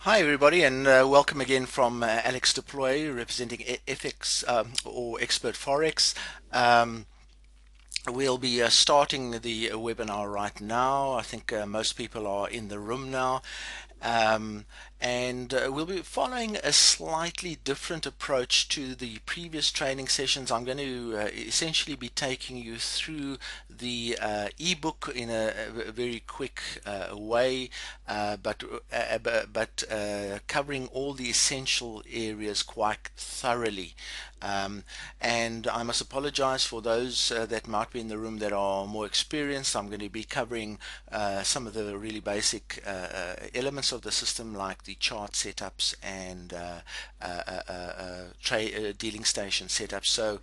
Hi everybody, and welcome again from Alex Deploy, representing FX or Expert Forex. Um, we'll be starting the webinar right now. I think most people are in the room now. Um, and we'll be following a slightly different approach to the previous training sessions. I'm going to essentially be taking you through the ebook in a very quick way, but covering all the essential areas quite thoroughly. Um, and I must apologize for those that might be in the room that are more experienced. I'm going to be covering some of the really basic elements of the system, like the chart setups and dealing station setups. So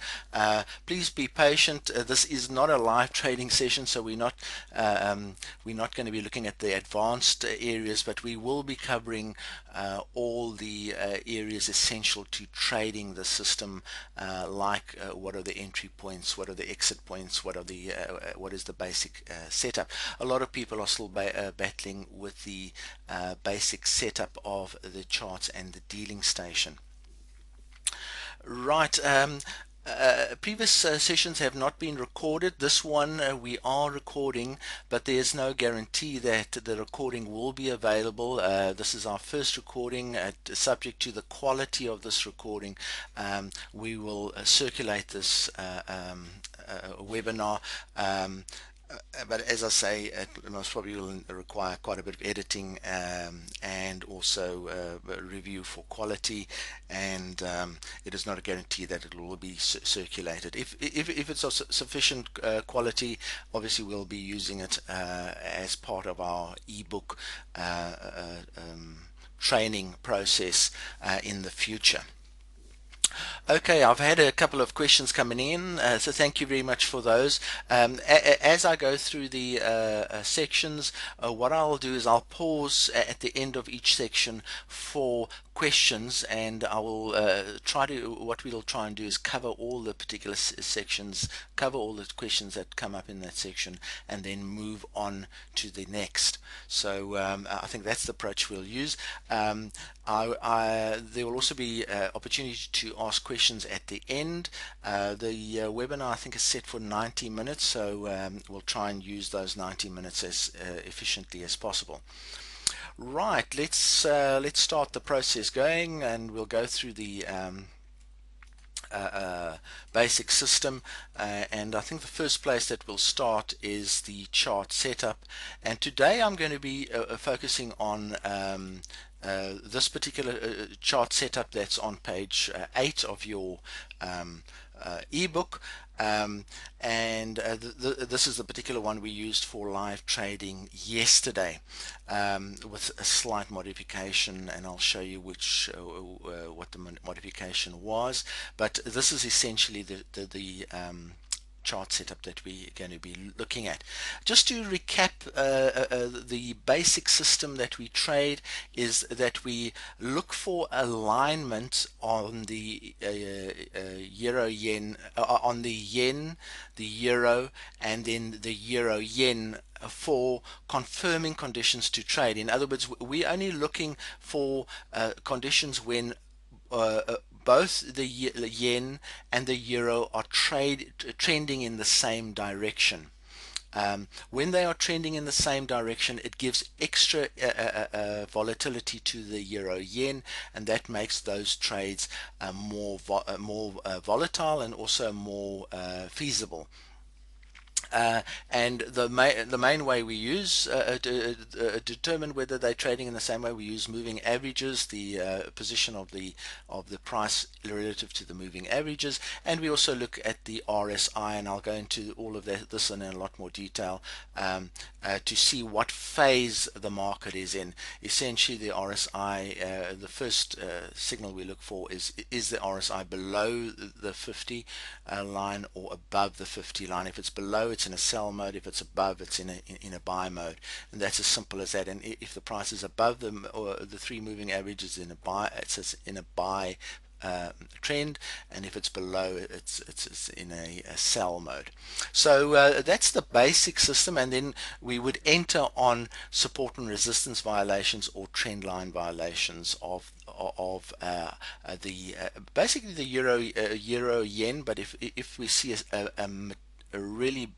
please be patient. This is not a live trading session, so we're not going to be looking at the advanced areas, but we will be covering all the areas essential to trading the system, like what are the entry points, what are the exit points, what is the basic setup. A lot of people are still battling with the basic setup of the charts and the dealing station. Right. Previous sessions have not been recorded. This one we are recording, but there's no guarantee that the recording will be available. This is our first recording. Subject to the quality of this recording, we will circulate this webinar. But as I say, it most probably will require quite a bit of editing, and also review for quality, and it is not a guarantee that it will be circulated. If it's of sufficient quality, obviously we'll be using it as part of our ebook training process in the future. Okay, I've had a couple of questions coming in, so thank you very much for those. As I go through the sections, what I'll do is I'll pause at the end of each section for questions, and I will what we'll try and do is cover all the particular sections, cover all the questions that come up in that section, and then move on to the next. So I think that's the approach we'll use. There will also be opportunity to ask questions at the end. The webinar, I think, is set for 90 minutes, so we'll try and use those 90 minutes as efficiently as possible. Right, let's start the process going, and we'll go through the basic system, and I think the first place that we'll start is the chart setup. And today I'm going to be focusing on this particular chart setup that's on page 8 of your ebook, and this is the particular one we used for live trading yesterday, with a slight modification, and I'll show you what the modification was. But this is essentially the chart setup that we're going to be looking at. Just to recap, the basic system that we trade is that we look for alignment on the euro yen, on the yen, the euro, and then the euro yen for confirming conditions to trade. In other words, we're only looking for conditions when both the yen and the euro are trending in the same direction. When they are trending in the same direction, it gives extra volatility to the euro yen, and that makes those trades more volatile and also more feasible. And the main way we use to determine whether they're trading in the same way, we use moving averages, the position of the price relative to the moving averages, and we also look at the RSI, and I'll go into all of this in a lot more detail, to see what phase the market is in. Essentially, the RSI, the first signal we look for is the RSI below the 50 line or above the 50 line. If it's below, it's in a sell mode. If it's above, it's in a buy mode, and that's as simple as that. And if the price is above the three moving averages in a buy, it's in a buy trend, and if it's below, it's in a sell mode. So that's the basic system, and then we would enter on support and resistance violations or trend line violations of the basically the euro yen. But if we see a really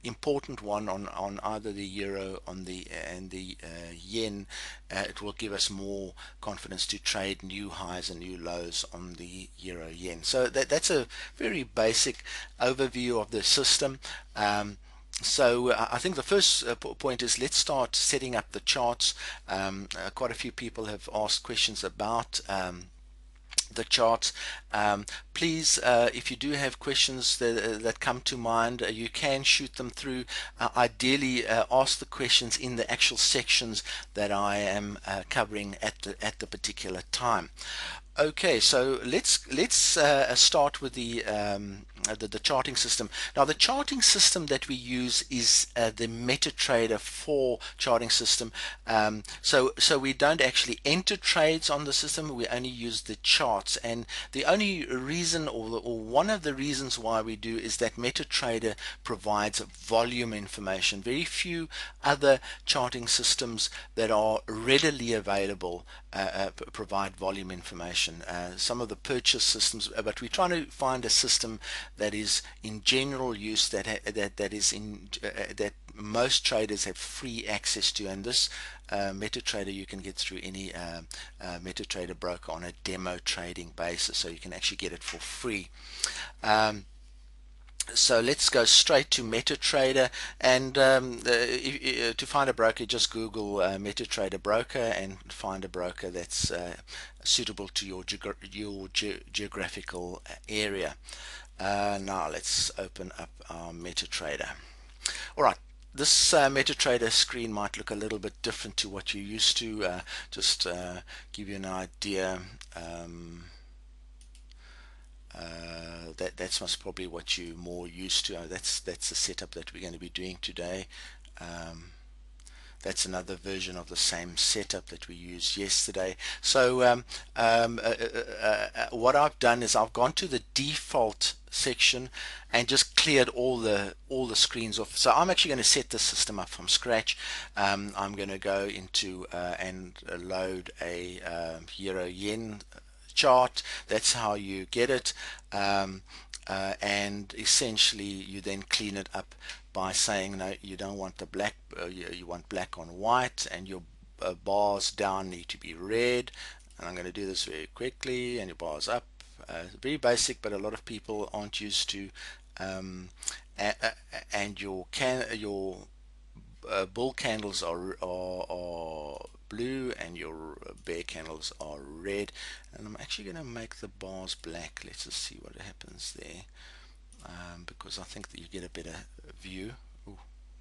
important one on either the euro on the and the yen, it will give us more confidence to trade new highs and new lows on the euro yen. So that's a very basic overview of the system. So I think the first point is, let's start setting up the charts. Quite a few people have asked questions about the charts. Please, if you do have questions that come to mind, you can shoot them through. Ideally, ask the questions in the actual sections that I am covering at the particular time. Okay, so let's start with the charting system. Now, the charting system that we use is the Metatrader4 charting system. So we don't actually enter trades on the system. We only use the charts, and the only reason, or one of the reasons why we do, is that Metatrader provides volume information. Very few other charting systems that are readily available provide volume information. Some of the purchase systems, but we're trying to find a system that is in general use, that most traders have free access to, and this MetaTrader you can get through any MetaTrader broker on a demo trading basis, so you can actually get it for free. So let's go straight to MetaTrader, and to find a broker, just Google MetaTrader broker and find a broker that's suitable to your geographical area. Now let's open up our MetaTrader. Alright, this MetaTrader screen might look a little bit different to what you're used to. Just give you an idea. That's most probably what you're more used to. That's the setup that we're going to be doing today. That's another version of the same setup that we used yesterday. So what I've done is I've gone to the default section and just cleared all the screens off. So I'm actually going to set the system up from scratch. I'm going to go into and load a euro yen chart. That's how you get it, and essentially you then clean it up by saying, no, you don't want the black, you want black on white, and your bars down need to be red. And I'm going to do this very quickly, and your bars up. Very basic, but a lot of people aren't used to. And your bull candles are blue, and your bear candles are red. And I'm actually going to make the bars black. Let's just see what happens there, because I think that you get a better view. Ooh,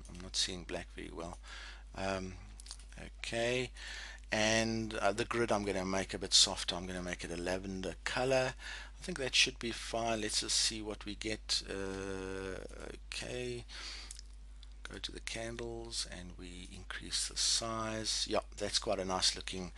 I'm not seeing black very well. Okay, and the grid I'm going to make a bit softer. I'm going to make it a lavender color. I think that should be fine. Let's just see what we get. Okay, go to the candles and we increase the size. Yeah, that's quite a nice looking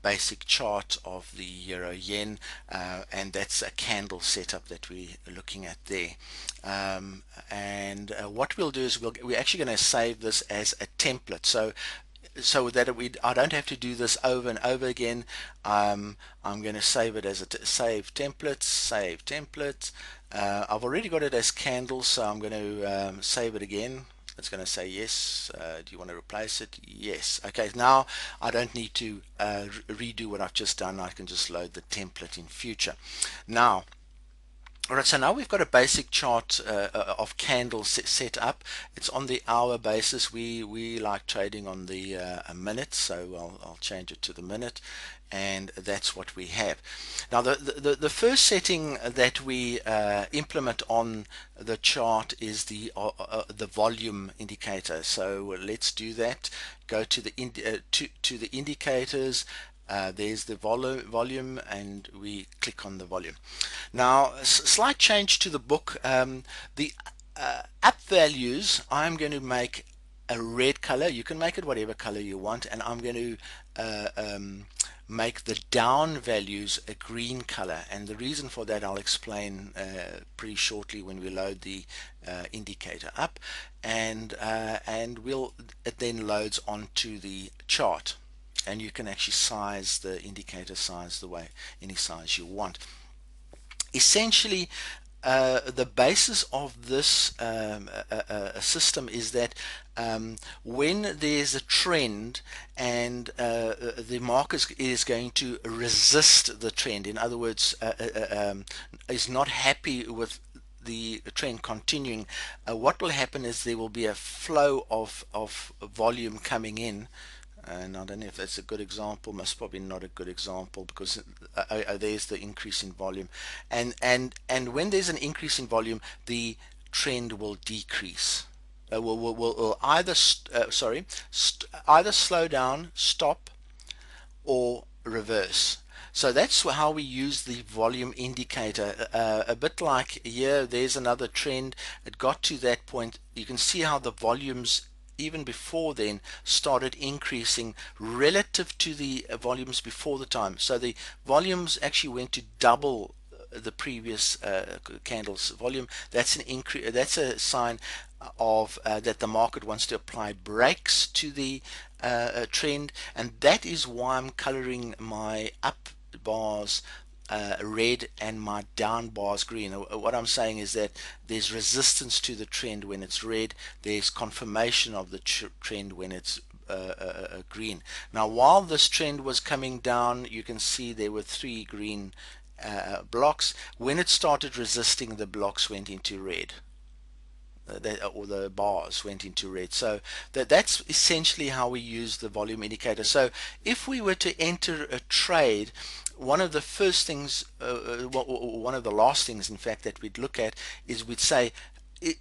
basic chart of the euro yen, and that's a candle setup that we're looking at there. And what we'll do is we're actually going to save this as a template, so that I don't have to do this over and over again. I'm going to save it as a save templates. I've already got it as candles, so I'm going to save it again. It's going to say yes. Do you want to replace it? Yes. Okay, now I don't need to redo what I've just done. I can just load the template in future. Now, alright, so now we've got a basic chart of candles set up. It's on the hour basis. We like trading on the a minute, so I'll change it to the minute, and that's what we have. Now the first setting that we implement on the chart is the volume indicator. So let's do that. Go to the to the indicators. There's the volume, and we click on the volume. Now, slight change to the book. The up values, I'm going to make a red color. You can make it whatever color you want, and I'm going to make the down values a green color, and the reason for that I'll explain pretty shortly when we load the indicator up, and it then loads onto the chart, and you can actually size the indicator size the way any size you want. Essentially, the basis of this system is that when there's a trend and the market is going to resist the trend, in other words, is not happy with the trend continuing, what will happen is there will be a flow of volume coming in. And I don't know if that's a good example. Most probably not a good example, because there's the increase in volume, and when there's an increase in volume, the trend will decrease. Will either either slow down, stop, or reverse. So that's how we use the volume indicator. A bit like here, there's another trend. It got to that point. You can see how the volumes even before then started increasing relative to the volumes before the time. So the volumes actually went to double the previous candle's volume. That's an increase. That's a sign of that the market wants to apply brakes to the trend, and that is why I'm coloring my up bars red and my down bars green. What I'm saying is that there's resistance to the trend when it's red, there's confirmation of the trend when it's green. Now, while this trend was coming down, you can see there were 3 green blocks. When it started resisting, the blocks went into red. Or the bars went into red. So that's essentially how we use the volume indicator. So if we were to enter a trade, one of the first things, one of the last things, in fact, that we'd look at is we'd say,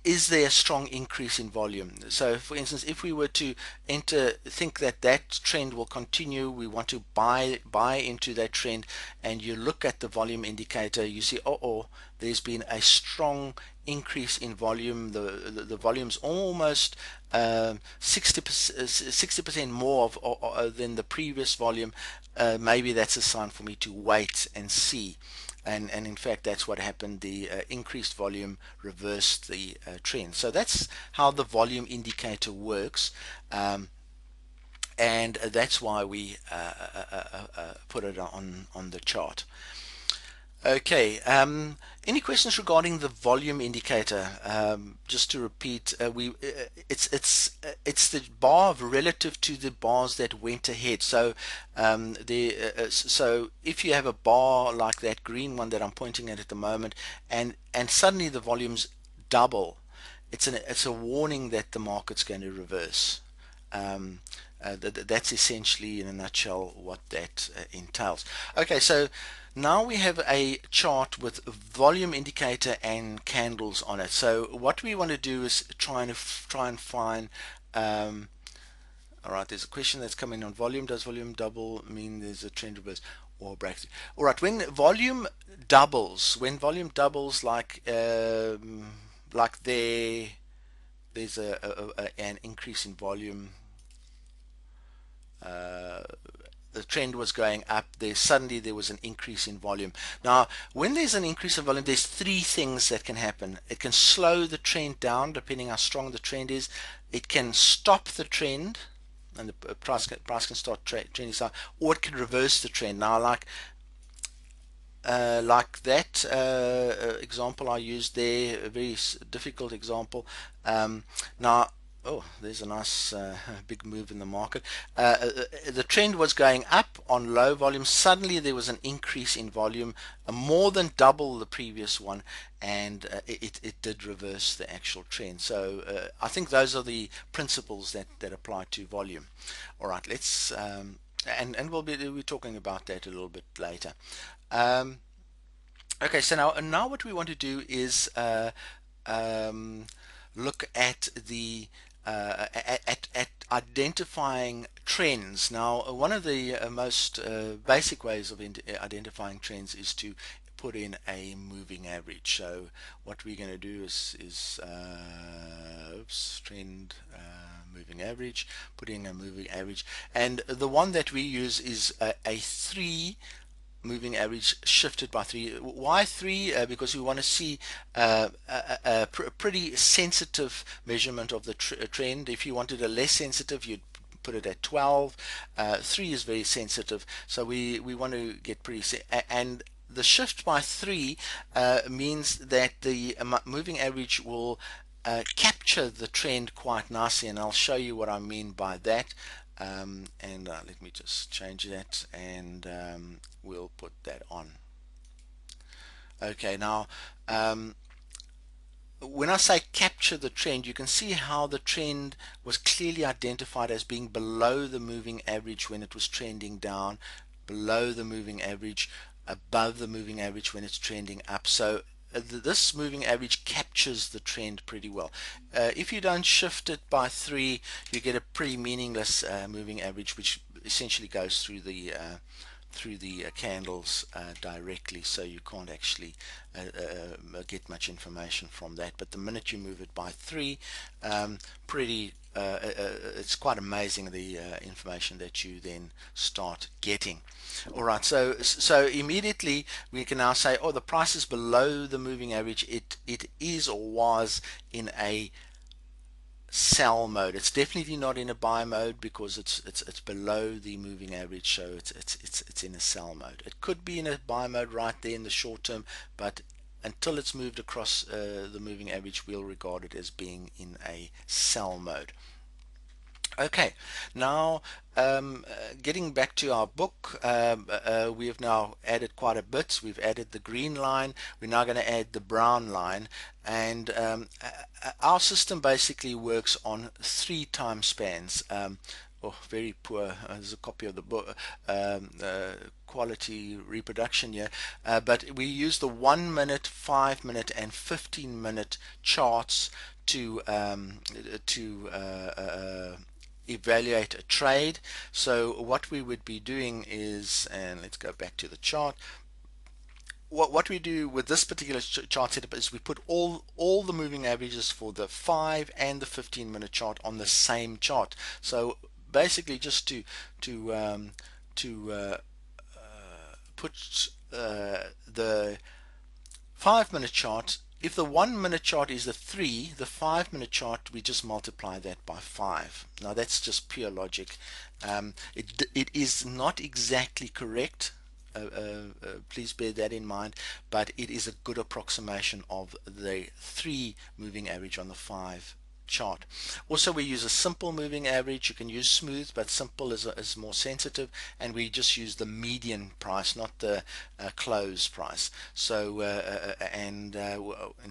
is there a strong increase in volume? So for instance, if we were to think that that trend will continue, we want to buy into that trend, and you look at the volume indicator, you see, there's been a strong increase in volume. The volume's almost 60% more than the previous volume. Maybe that's a sign for me to wait and see. And in fact, that's what happened. The increased volume reversed the trend. So that's how the volume indicator works, and that's why we put it on the chart. Okay. Any questions regarding the volume indicator? Just to repeat, it's the bar relative to the bars that went ahead. So so if you have a bar like that green one that I'm pointing at the moment, and suddenly the volumes double, it's a warning that the market's going to reverse. That's essentially, in a nutshell, what that entails. Okay, so now we have a chart with volume indicator and candles on it. So what we want to do is try and find. All right, there's a question that's coming on volume. Does volume double mean there's a trend reverse or breakthrough? All right, when volume doubles, like there's an increase in volume. The trend was going up, suddenly there was an increase in volume. Now, when there's an increase in volume, there's 3 things that can happen. It can slow the trend down, depending how strong the trend is. It can stop the trend, and the price can start trending south, or it can reverse the trend. Now, like that example I used there, a very difficult example. Now, there's a nice big move in the market. The trend was going up on low volume. Suddenly there was an increase in volume, more than double the previous one, and it did reverse the actual trend. So I think those are the principles that apply to volume. All right, let's and we'll be talking about that a little bit later. Okay, so now what we want to do is look at the at identifying trends. Now, one of the most basic ways of identifying trends is to put in a moving average. So what we're going to do is oops, trend moving average, put in a moving average, and the one that we use is a 3 moving average shifted by 3. Why 3? Because we want to see a pretty sensitive measurement of the trend. If you wanted a less sensitive, you'd put it at 12. 3 is very sensitive, so we want to get pretty and the shift by 3 means that the moving average will capture the trend quite nicely, and I'll show you what I mean by that. And let me just change that, and we'll put that on. Okay, now when I say capture the trend, you can see how the trend was clearly identified as being below the moving average when it was trending down, below the moving average, above the moving average when it's trending up. So this moving average captures the trend pretty well. If you don't shift it by 3, you get a pretty meaningless moving average, which essentially goes through the candles directly, so you can't actually get much information from that. But the minute you move it by 3, it's quite amazing the information that you then start getting. Alright, so immediately we can now say, oh, the price is below the moving average. It is or was in a sell mode. It's definitely not in a buy mode because it's below the moving average, so it's in a sell mode. It could be in a buy mode right there in the short term, but until it's moved across the moving average, we'll regard it as being in a sell mode. Okay, now getting back to our book, we have now added quite a bit. We've added the green line. We're now going to add the brown line, and our system basically works on 3 time spans. Oh, very poor. There's a copy of the book, quality reproduction here, but we use the 1 minute, 5 minute, and 15 minute charts to evaluate a trade. So what we would be doing is, and let's go back to the chart, what we do with this particular chart setup is we put all the moving averages for the 5 and the 15-minute chart on the same chart. So basically just to put the 5-minute chart, if the 1 minute chart is the 3, the 5-minute chart, we just multiply that by 5. Now that's just pure logic. It is not exactly correct, please bear that in mind, but it is a good approximation of the 3 moving average on the 5 chart. Also, we use a simple moving average. You can use smooth, but simple is more sensitive, and we just use the median price, not the close price. So in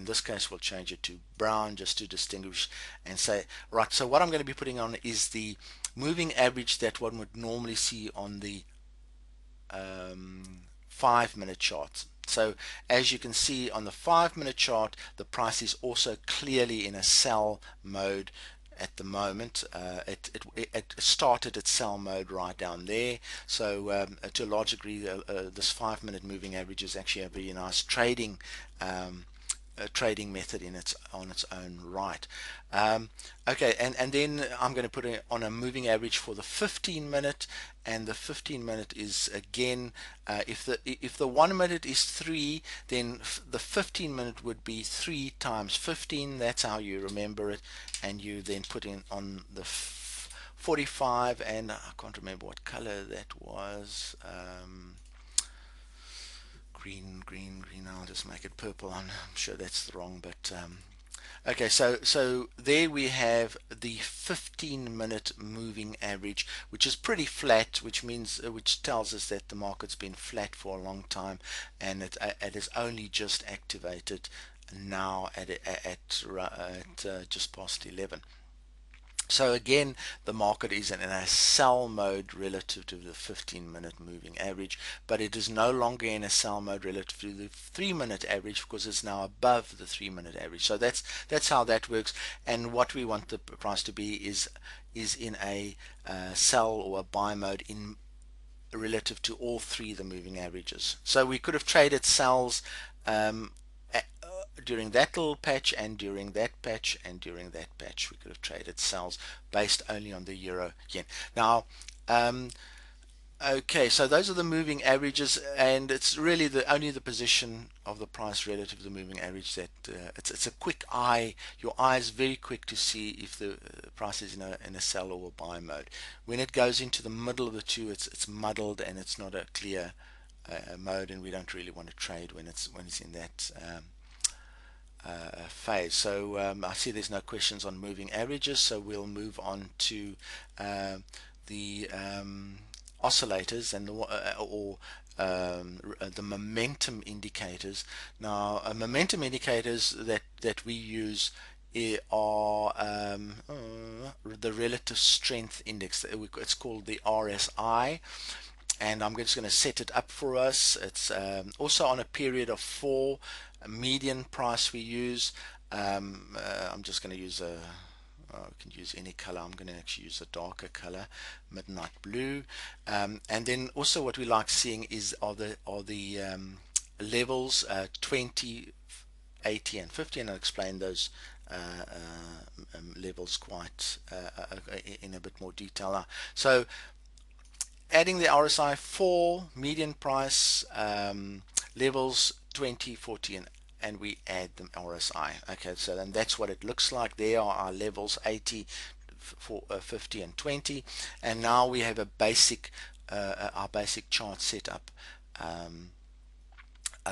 this case we'll change it to brown just to distinguish and say, right, so what I'm going to be putting on is the moving average that one would normally see on the 5-minute chart. So as you can see on the 5-minute chart, the price is also clearly in a sell mode at the moment. It started its sell mode right down there. So to a large degree, this 5-minute moving average is actually a very nice trading method on its own right. Okay, and then I'm going to put it on a moving average for the 15-minute, and the 15-minute is again, if the 1 minute is 3, then the 15-minute would be 3 times 15. That's how you remember it, and you then put in on the 45, and I can't remember what color that was. Green. I'll just make it purple. I'm sure that's wrong, but okay, so there we have the 15-minute moving average, which is pretty flat, which tells us that the market's been flat for a long time, and it is only just activated now at just past 11. So again, the market is in a sell mode relative to the 15-minute moving average, but it is no longer in a sell mode relative to the 3-minute average because it's now above the 3-minute average. So that's how that works. And what we want the price to be is in a sell or a buy mode in relative to all three of the moving averages. So we could have traded sells during that little patch and during that patch and during that patch. We could have traded sells based only on the euro yen. Now, okay, so those are the moving averages, and it's really only the position of the price relative to the moving average that it's a quick eye. Your eye is very quick to see if the price is in a sell or a buy mode. When it goes into the middle of the two, it's muddled and it's not a clear mode, and we don't really want to trade when it's in that phase. So I see there's no questions on moving averages, so we'll move on to the oscillators and the momentum indicators. Now, momentum indicators that we use are the relative strength index. It's called the RSI, and I'm just going to set it up for us. It's also on a period of 4. A median price we use. I'm just going to use we can use any color. I'm going to actually use a darker color, midnight blue. And then also what we like seeing are the levels 20, 80, and 50, and I'll explain those levels quite in a bit more detail now. So adding the RSI 4, median price, levels 20, 40, and we add the RSI. Okay, so then that's what it looks like. There are our levels 80, 50, and 20, and now we have a basic our basic chart set up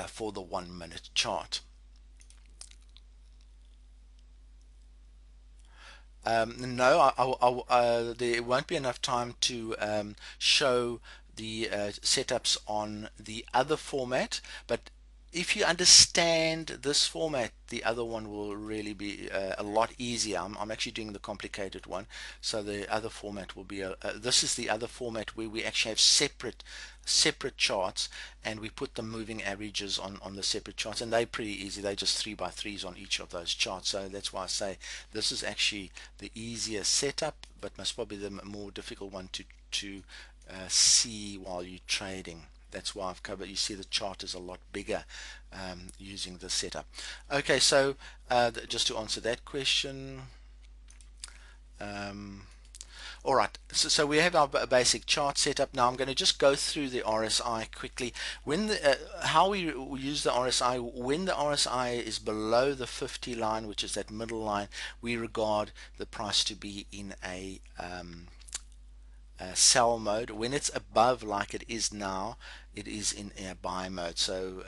for the 1 minute chart. No, there won't be enough time to show the setups on the other format, but if you understand this format, the other one will really be a lot easier. I'm actually doing the complicated one, so the other format will be this is the other format where we actually have separate charts, and we put the moving averages on the separate charts, and they're pretty easy. They're just 3x3s on each of those charts. So that's why I say this is actually the easier setup, but most probably the more difficult one to see while you're trading. That's why I've covered. You see the chart is a lot bigger using the setup. Okay, so just to answer that question, all right, so we have our basic chart setup. Now I'm going to just go through the RSI quickly. When how we use the RSI, when the RSI is below the 50 line, which is that middle line, we regard the price to be in a sell mode. When it's above, like it is now, it is in a buy mode. So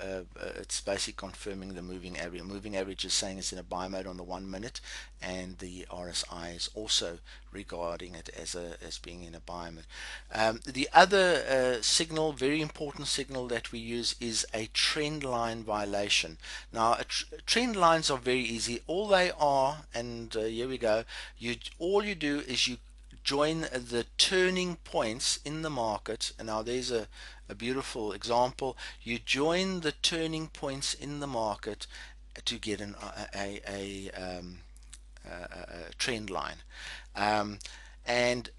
it's basically confirming the moving average. Moving average is saying it's in a buy mode on the 1 minute, and the RSI is also regarding it as being in a buy mode. The other signal, very important signal that we use, is a trend line violation. Now trend lines are very easy. All they are, and here we go, all you do is you join the turning points in the market. And now there's a beautiful example. You join the turning points in the market to get a trend line, and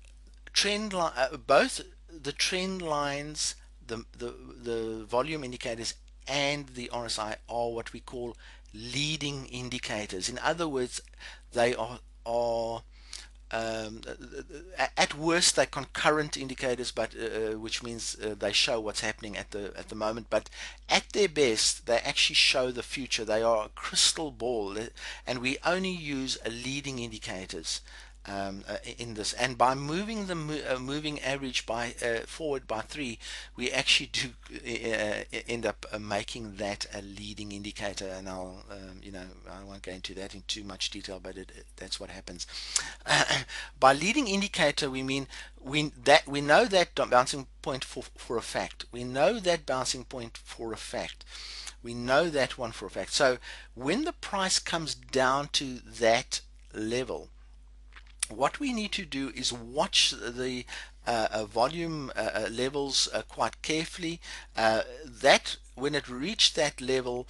trend line, both the trend lines, the volume indicators, and the RSI are what we call leading indicators. In other words, they are at worst they're concurrent indicators, but which means they show what's happening at the moment, but at their best they actually show the future. They are a crystal ball, and we only use leading indicators in this. And by moving the moving average by forward by 3, we actually do end up making that a leading indicator. And I'll I won't go into that in too much detail, but that's what happens. By leading indicator, we mean we know that bouncing point for a fact. We know that bouncing point for a fact. We know that one for a fact. So when the price comes down to that level, what we need to do is watch the volume levels quite carefully. That when it reached that level,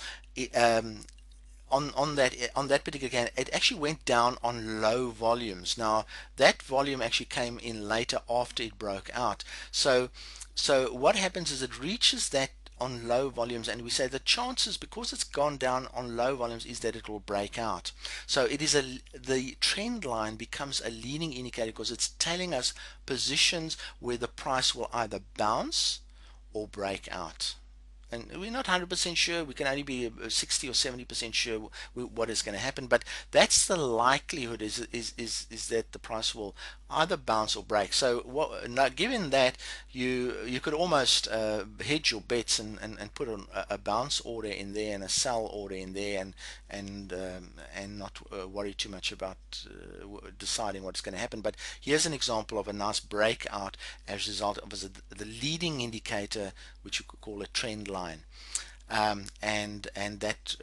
on that particular candle, it actually went down on low volumes. Now that volume actually came in later after it broke out. So what happens is it reaches that on low volumes, and we say the chances, because it's gone down on low volumes, is that it will break out. So it is the trend line becomes a leading indicator because it's telling us positions where the price will either bounce or break out. And we're not 100% sure. We can only be 60 or 70% sure what is going to happen, but that's the likelihood, is that the price will either bounce or break. So now, given that, you could almost hedge your bets and put a bounce order in there and a sell order in there, and not worry too much about deciding what's going to happen. But here's an example of a nice breakout as a result of the leading indicator, which you could call a trend line. And that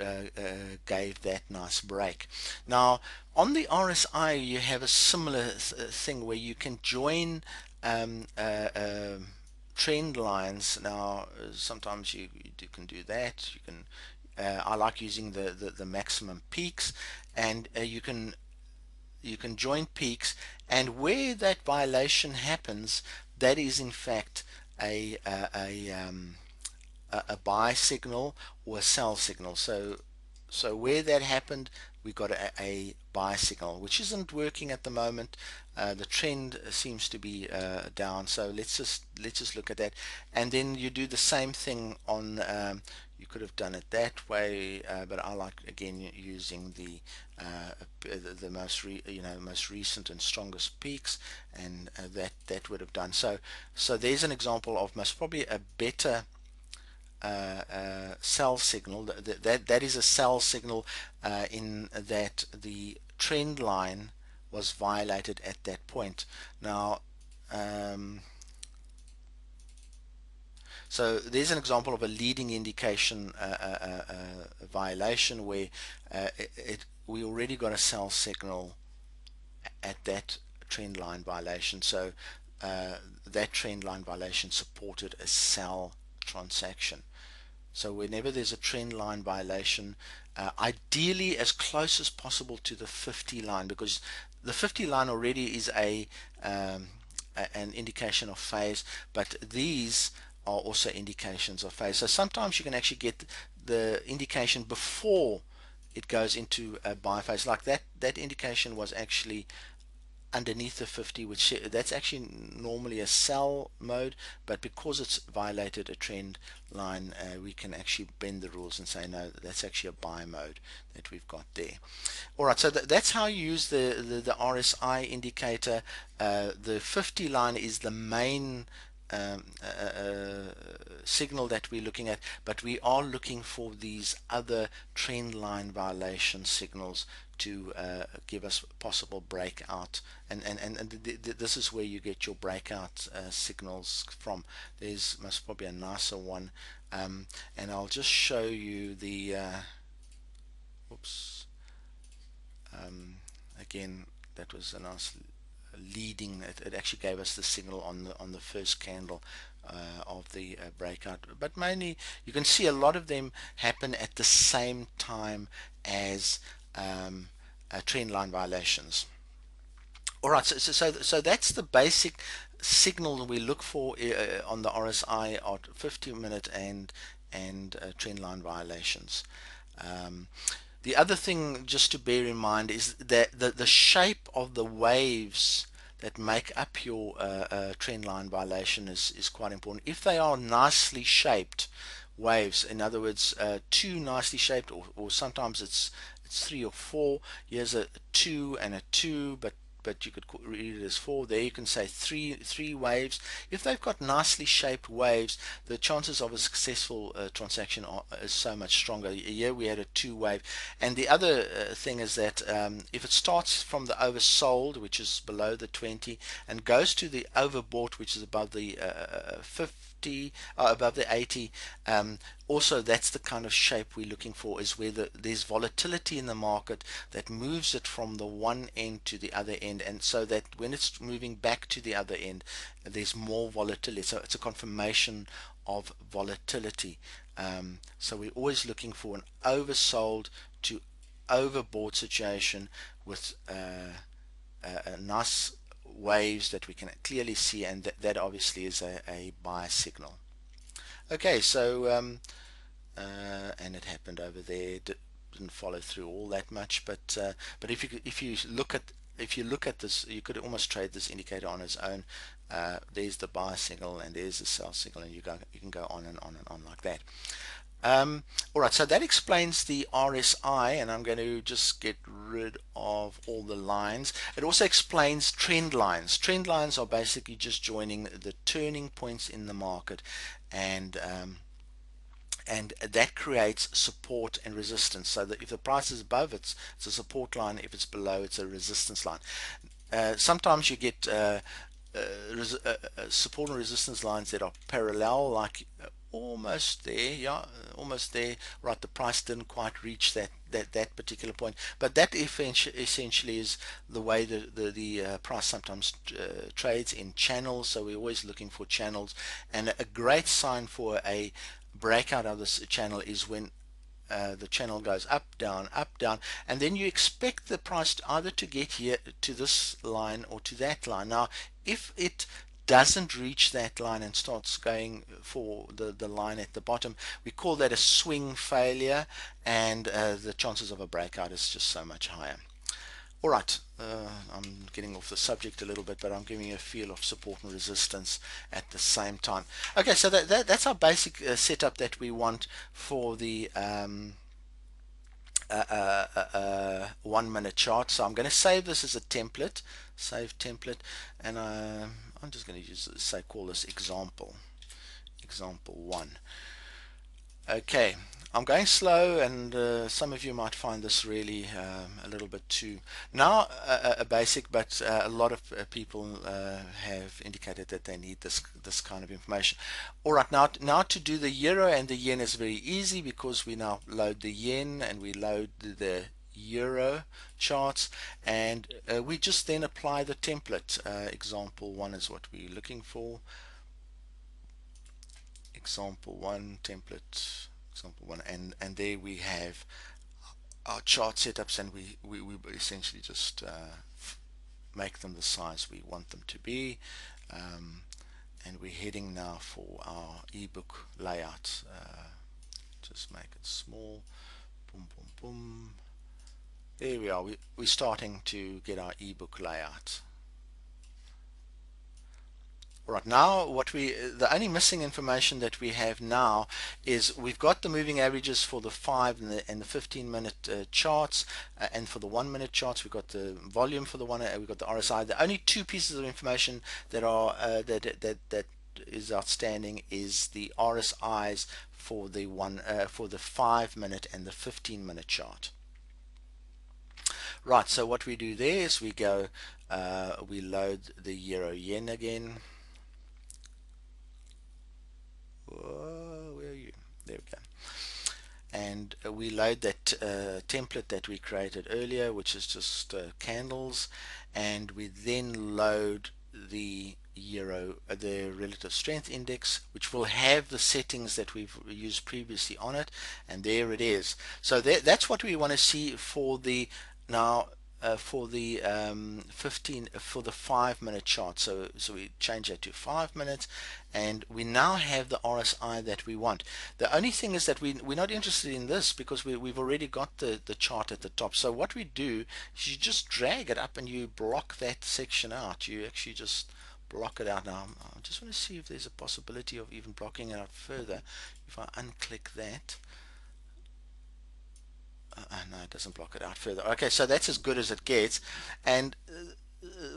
gave that nice break. Now on the RSI you have a similar thing where you can join trend lines. Now sometimes you can do that. You can I like using the maximum peaks, and you can join peaks, and where that violation happens, that is in fact a buy signal or a sell signal. So where that happened, we got a buy signal, which isn't working at the moment. The trend seems to be down. So let's just look at that, and then you do the same thing on. You could have done it that way, but I like again using the most recent and strongest peaks, and that would have done. So there's an example of most probably a better sell signal. That is a sell signal in that the trend line was violated at that point. Now so there's an example of a leading indication violation where we already got a sell signal at that trend line violation. So that trend line violation supported a sell transaction. So whenever there's a trend line violation, ideally as close as possible to the 50 line, because the 50 line already is an indication of phase, but these are also indications of phase. So sometimes you can actually get the indication before it goes into a buy phase. Like that indication was actually underneath the 50, which that's actually normally a sell mode, but because it's violated a trend line, we can actually bend the rules and say no, that's actually a buy mode that we've got there. All right, so that's how you use the RSI indicator. The 50 line is the main signal that we're looking at, but we are looking for these other trend line violation signals to give us possible breakout, and this is where you get your breakout signals from. There's most probably a nicer one, and I'll just show you the oops again, that was a nice leading. It actually gave us the signal on the first candle of the breakout, but mainly you can see a lot of them happen at the same time as trend line violations. All right, so that's the basic signal we look for on the RSI at 50-minute and trend line violations. The other thing just to bear in mind is that the shape of the waves that make up your trend line violation is quite important. If they are nicely shaped waves, in other words, two nicely shaped, or sometimes it's three or four. Here's a two and a two, but you could read it as four. There you can say three waves. If they've got nicely shaped waves, the chances of a successful transaction is so much stronger. Here we had a two wave, and the other thing is that if it starts from the oversold, which is below the 20, and goes to the overbought, which is above the 50, above the 80, also that's the kind of shape we're looking for, is where there's volatility in the market that moves it from the one end to the other end, and so that when it's moving back to the other end, there's more volatility. So it's a confirmation of volatility. So we're always looking for an oversold to overbought situation with nice waves that we can clearly see, and that obviously is a buy signal. Okay, so and it happened over there. Didn't follow through all that much, but if you look at this, you could almost trade this indicator on its own. There's the buy signal and there's the sell signal, and you can go on and on and on like that. All right, so that explains the RSI, and I'm going to just get rid of all the lines. It also explains trend lines. Trend lines are basically just joining the turning points in the market, and that creates support and resistance. So that if the price is above, it's a support line. If it's below, it's a resistance line. Sometimes you get support and resistance lines that are parallel, like almost there, yeah, almost there. Right, the price didn't quite reach that particular point, but that essentially is the way the price sometimes trades in channels. So we're always looking for channels, and a great sign for a breakout of this channel is when the channel goes up, down, and then you expect the price either to get here to this line or to that line. Now, if it doesn't reach that line and starts going for the line at the bottom, we call that a swing failure, and the chances of a breakout is just so much higher. All right, I'm getting off the subject a little bit, but I'm giving you a feel of support and resistance at the same time. Okay, so that's our basic setup that we want for the 1 minute chart. So I'm going to save this as a template, save template, and I'm just going to call this example 1. Okay, I'm going slow, and some of you might find this really a little bit too now a basic, but a lot of people have indicated that they need this kind of information. All right, now to do the euro and the yen is very easy, because we now load the yen and we load the euro charts, and we just then apply the template. Example 1 is what we're looking for. Example 1 template, example 1, and there we have our chart setups, and we essentially just make them the size we want them to be, and we're heading now for our ebook layout. Just make it small. Boom, boom, boom. There we are. We're starting to get our ebook layout. Right, now the only missing information that we have now is we've got the moving averages for the 5 and the 15-minute charts, and for the 1 minute charts we've got the volume for the one, we've got the RSI. The only two pieces of information that are that is outstanding is the RSIs for the 5 minute and the 15-minute chart. Right, so what we do there is we go we load the euro yen again. Whoa, where are you? There we go. And we load that template that we created earlier, which is just candles, and we then load the euro, the relative strength index, which will have the settings that we've used previously on it, and there it is. So that's what we want to see for the for the 5 minute chart. So we change that to 5 minutes, and we now have the RSI that we want. The only thing is that we're not interested in this, because we've already got the chart at the top. So what we do is you just drag it up and you block that section out. You actually just block it out. Now I just want to see if there's a possibility of even blocking it out further. If I unclick that, no, it doesn't block it out further. Okay, so that's as good as it gets. And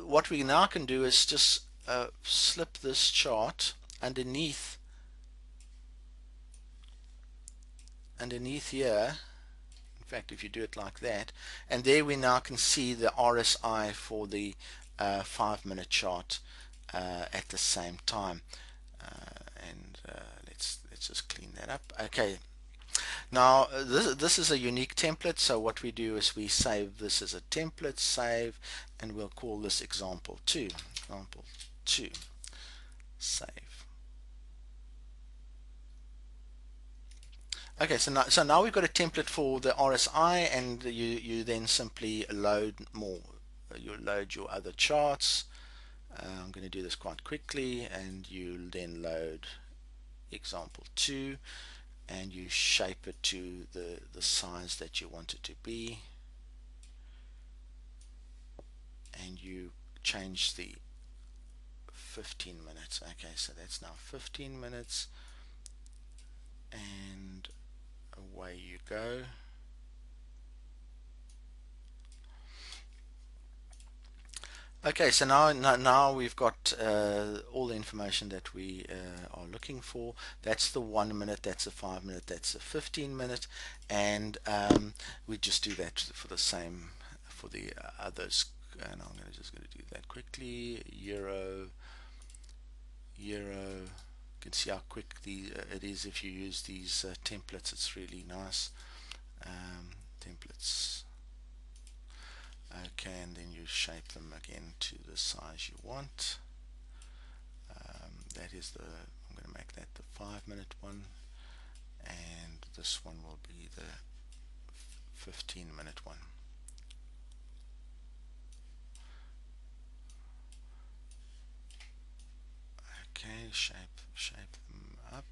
what we now can do is just slip this chart underneath here. In fact, if you do it like that, and there we now can see the RSI for the 5 minute chart at the same time. And let's just clean that up. Okay. Now this is a unique template, so what we do is we save this as a template, save, and we'll call this example 2. Example 2. Save. Okay, so now we've got a template for the RSI, and you then simply load more. You load your other charts. I'm going to do this quite quickly, and you then load example 2, and you shape it to the size that you want it to be, and you change the 15 minutes. Okay, so that's now 15 minutes, and away you go. Okay, so now we've got all the information that we are looking for. That's the 1 minute, that's the 5 minute, that's the 15 minute, and we just do that for the same for the others. And I'm just going to do that quickly. Euro. You can see how quick it is if you use these templates. It's really nice. Templates. Okay, and then you shape them again to the size you want. That is I'm going to make that the 5-minute one, and this one will be the 15-minute one. Okay, shape them up.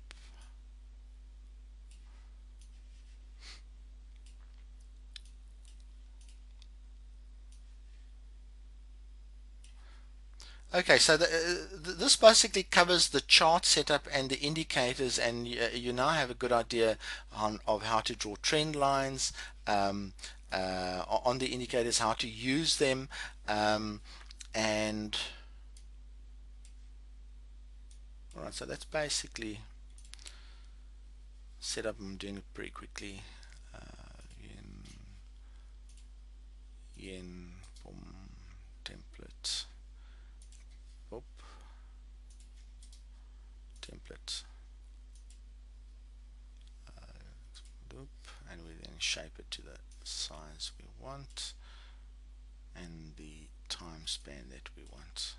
Okay, so this basically covers the chart setup and the indicators, and you now have a good idea of how to draw trend lines on the indicators, how to use them, and all right. So that's basically set up. I'm doing it pretty quickly. Yen, boom, template. Template, and we then shape it to the size we want and the time span that we want.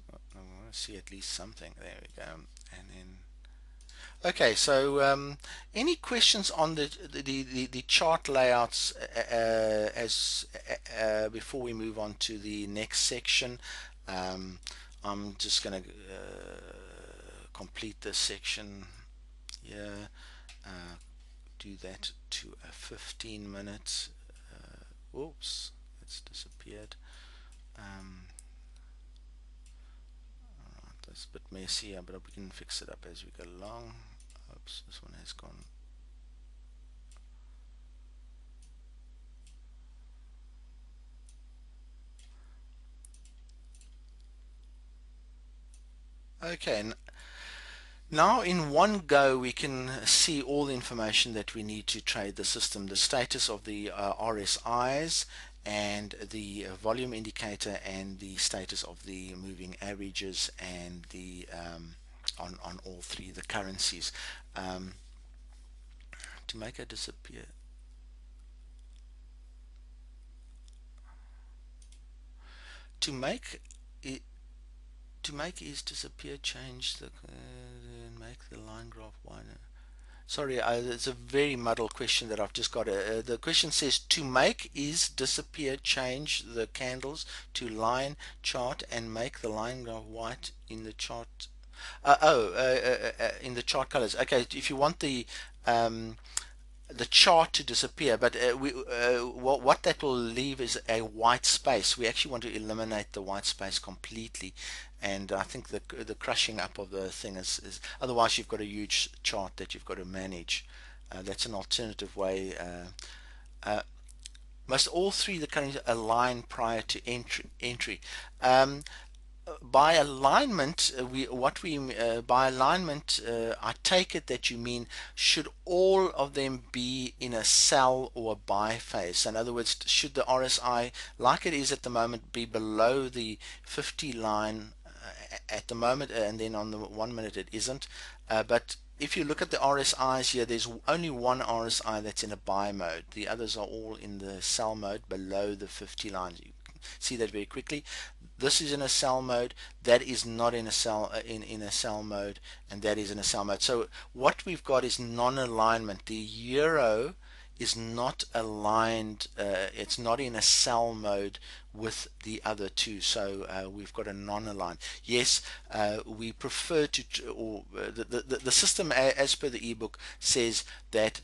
I want to see at least something. There we go. And then okay, so any questions on the chart layouts as before we move on to the next section? I'm just going to complete this section here. Do that to a 15 minutes. Oops, it's disappeared. Alright, that's a bit messy, but we can fix it up as we go along. Oops, this one has gone. Okay, now in one go we can see all the information that we need to trade the system, the status of the RSIs and the volume indicator and the status of the moving averages and the on all three the currencies. To make it disappear, to make it is disappear, change the make the line graph wider. Sorry, it's a very muddled question that I've just got. The question says to make is disappear, change the candles to line chart and make the line graph white in the chart. In the chart colors. Okay, if you want the chart to disappear, but what that will leave is a white space. We actually want to eliminate the white space completely, and I think the crushing up of the thing is otherwise you've got a huge chart that you've got to manage. That's an alternative way. Must all three the currencies align prior to entry? By alignment, by alignment, I take it that you mean should all of them be in a sell or a buy phase. In other words, should the RSI, like it is at the moment, be below the 50 line at the moment, and then on the 1 minute it isn't. But if you look at the RSIs here, there's only one RSI that's in a buy mode. The others are all in the sell mode below the 50 lines. see that very quickly. This is in a sell mode, that is not in a sell in a sell mode, and that is in a sell mode. So what we've got is non-alignment. The euro is not aligned, it's not in a sell mode with the other two, so we've got a non-aligned. Yes, we prefer to, or the system as per the ebook says that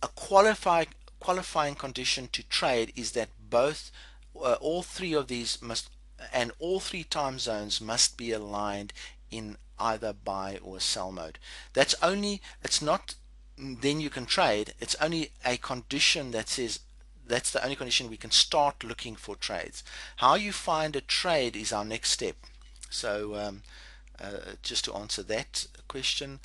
a qualifying condition to trade is that both all three of these must, and all three time zones must be aligned in either buy or sell mode. That's only, it's not then you can trade, it's only a condition that says that's the only condition we can start looking for trades. How you find a trade is our next step. So just to answer that question,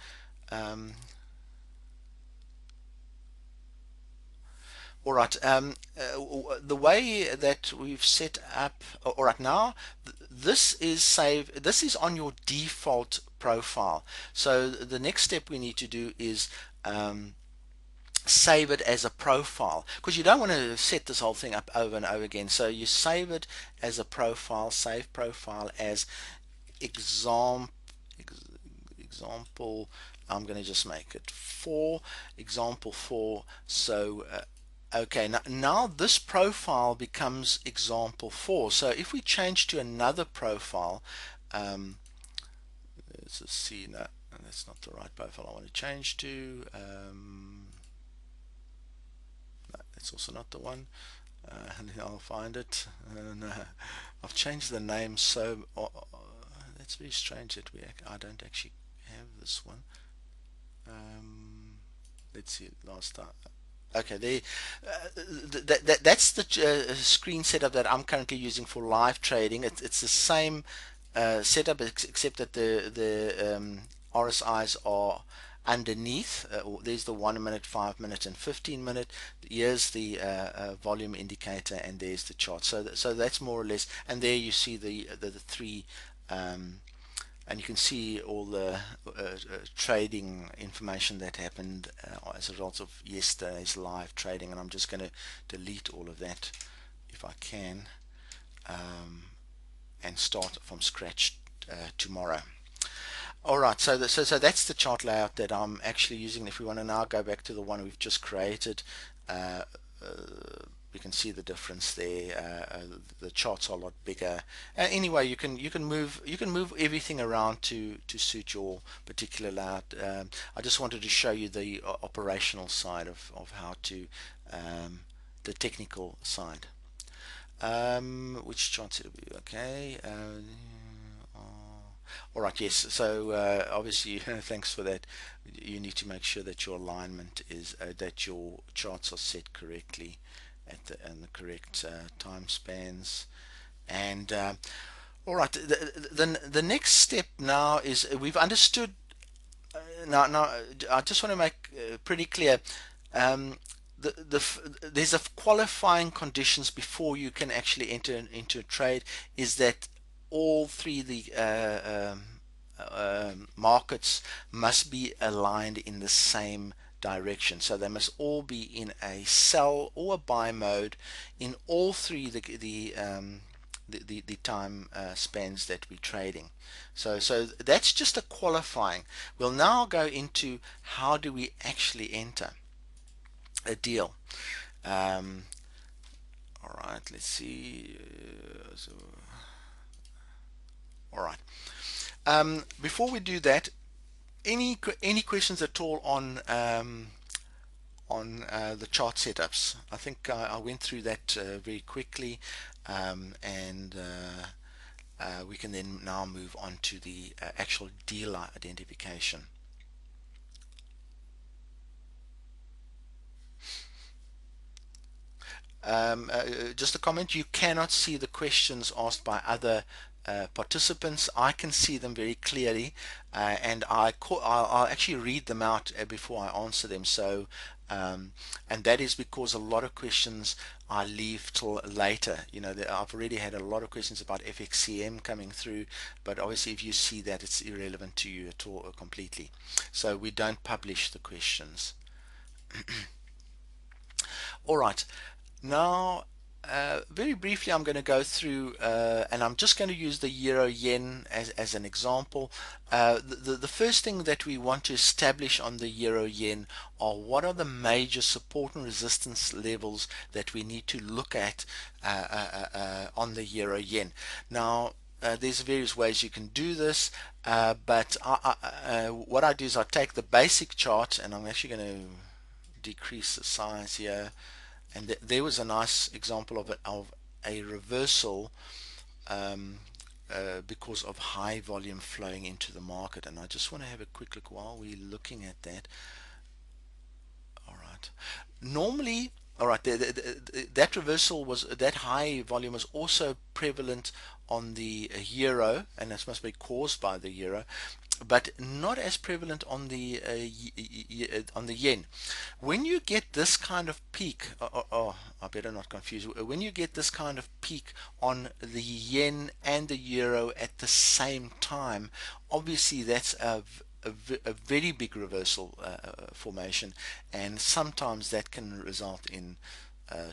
all right. The way that we've set up, all right, now this is saved. This is on your default profile. So the next step we need to do is save it as a profile, because you don't want to set this whole thing up over and over again. So you save it as a profile, save profile as example. I'm going to just make it 4, example 4. So okay, now this profile becomes example 4. So if we change to another profile, let's just see, no, that's not the right profile I want to change to. No, that's also not the one. And I'll find it. No, I've changed the name, so that's very strange that I don't actually have this one. Let's see, last time. Okay, that's the screen setup that I'm currently using for live trading. It's the same setup, except that the RSIs are underneath. There's the 1 minute, 5 minute, and 15 minute. Here's the volume indicator, and there's the chart. So that's more or less. And there you see the three. And you can see all the trading information that happened as a result of yesterday's live trading, and I'm just going to delete all of that if I can, and start from scratch tomorrow. Alright, so that's the chart layout that I'm actually using. If we want to now go back to the one we've just created, we can see the difference there. The charts are a lot bigger. Anyway, you can move everything around to suit your particular layout. I just wanted to show you the operational side of how to the technical side. Which charts it'll be? Okay. All right, yes. So obviously, thanks for that. You need to make sure that your alignment is that your charts are set correctly at the correct time spans. And all right, the next step now is we've understood. Now I just want to make pretty clear. There's a qualifying conditions before you can actually enter into a trade. Is that all three the markets must be aligned in the same direction. So they must all be in a sell or a buy mode in all three the time spans that we're trading. So that's just a qualifying. We'll now go into how do we actually enter a deal. All right, let's see. All right. Before we do that, any questions at all on the chart setups? I think I went through that very quickly, and we can then now move on to the actual dealer identification. Just a comment, you cannot see the questions asked by other participants. I can see them very clearly, and I'll actually read them out before I answer them. So and that is because a lot of questions I leave till later. I've already had a lot of questions about FXCM coming through, but obviously if you see that, it's irrelevant to you at all completely. So we don't publish the questions. All right, now Very briefly, I'm going to go through, and I'm just going to use the euro yen as an example. The first thing that we want to establish on the euro yen are what are the major support and resistance levels that we need to look at on the euro yen. Now, there's various ways you can do this, but what I do is I take the basic chart, and I'm actually going to decrease the size here. And there was a nice example of a reversal um, because of high volume flowing into the market. And I just want to have a quick look while we're looking at that. All right. Normally, all right, that reversal was, that high volume was also prevalent on the euro, and this must be caused by the euro, but not as prevalent on the yen. When you get this kind of peak, I better not confuse. When you get this kind of peak on the yen and the euro at the same time, obviously that's a very big reversal formation, and sometimes that can result in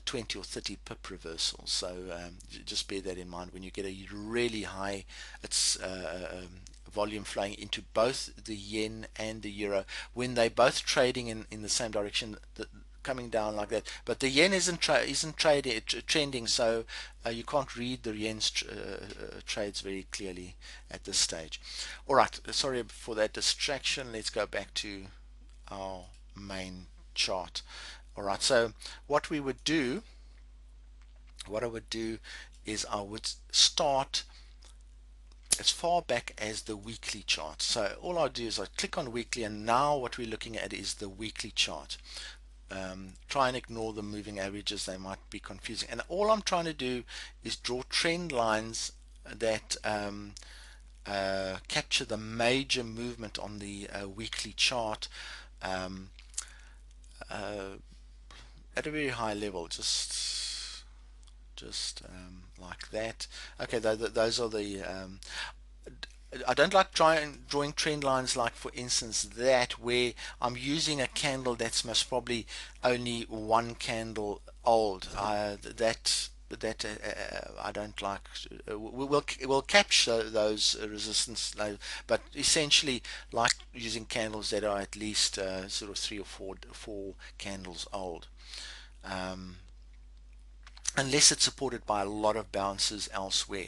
20 or 30 pip reversals. So just bear that in mind when you get a really high volume flowing into both the yen and the euro, when they're both trading in the same direction, coming down like that. But the yen isn't trending, so you can't read the yen's trades very clearly at this stage. All right, sorry for that distraction. Let's go back to our main chart. All right, so what we would do, what I would do is I would start as far back as the weekly chart. So all I do is I click on weekly, and now what we're looking at is the weekly chart. Try and ignore the moving averages, they might be confusing. And all I'm trying to do is draw trend lines that capture the major movement on the weekly chart uh, at a very high level, just like that. Okay, those are the I don't like drawing trend lines, like for instance that, where I'm using a candle that's most probably only one candle old. I don't like. We'll capture those resistance, but essentially like using candles that are at least sort of three or four candles old. Um, Unless it's supported by a lot of bounces elsewhere.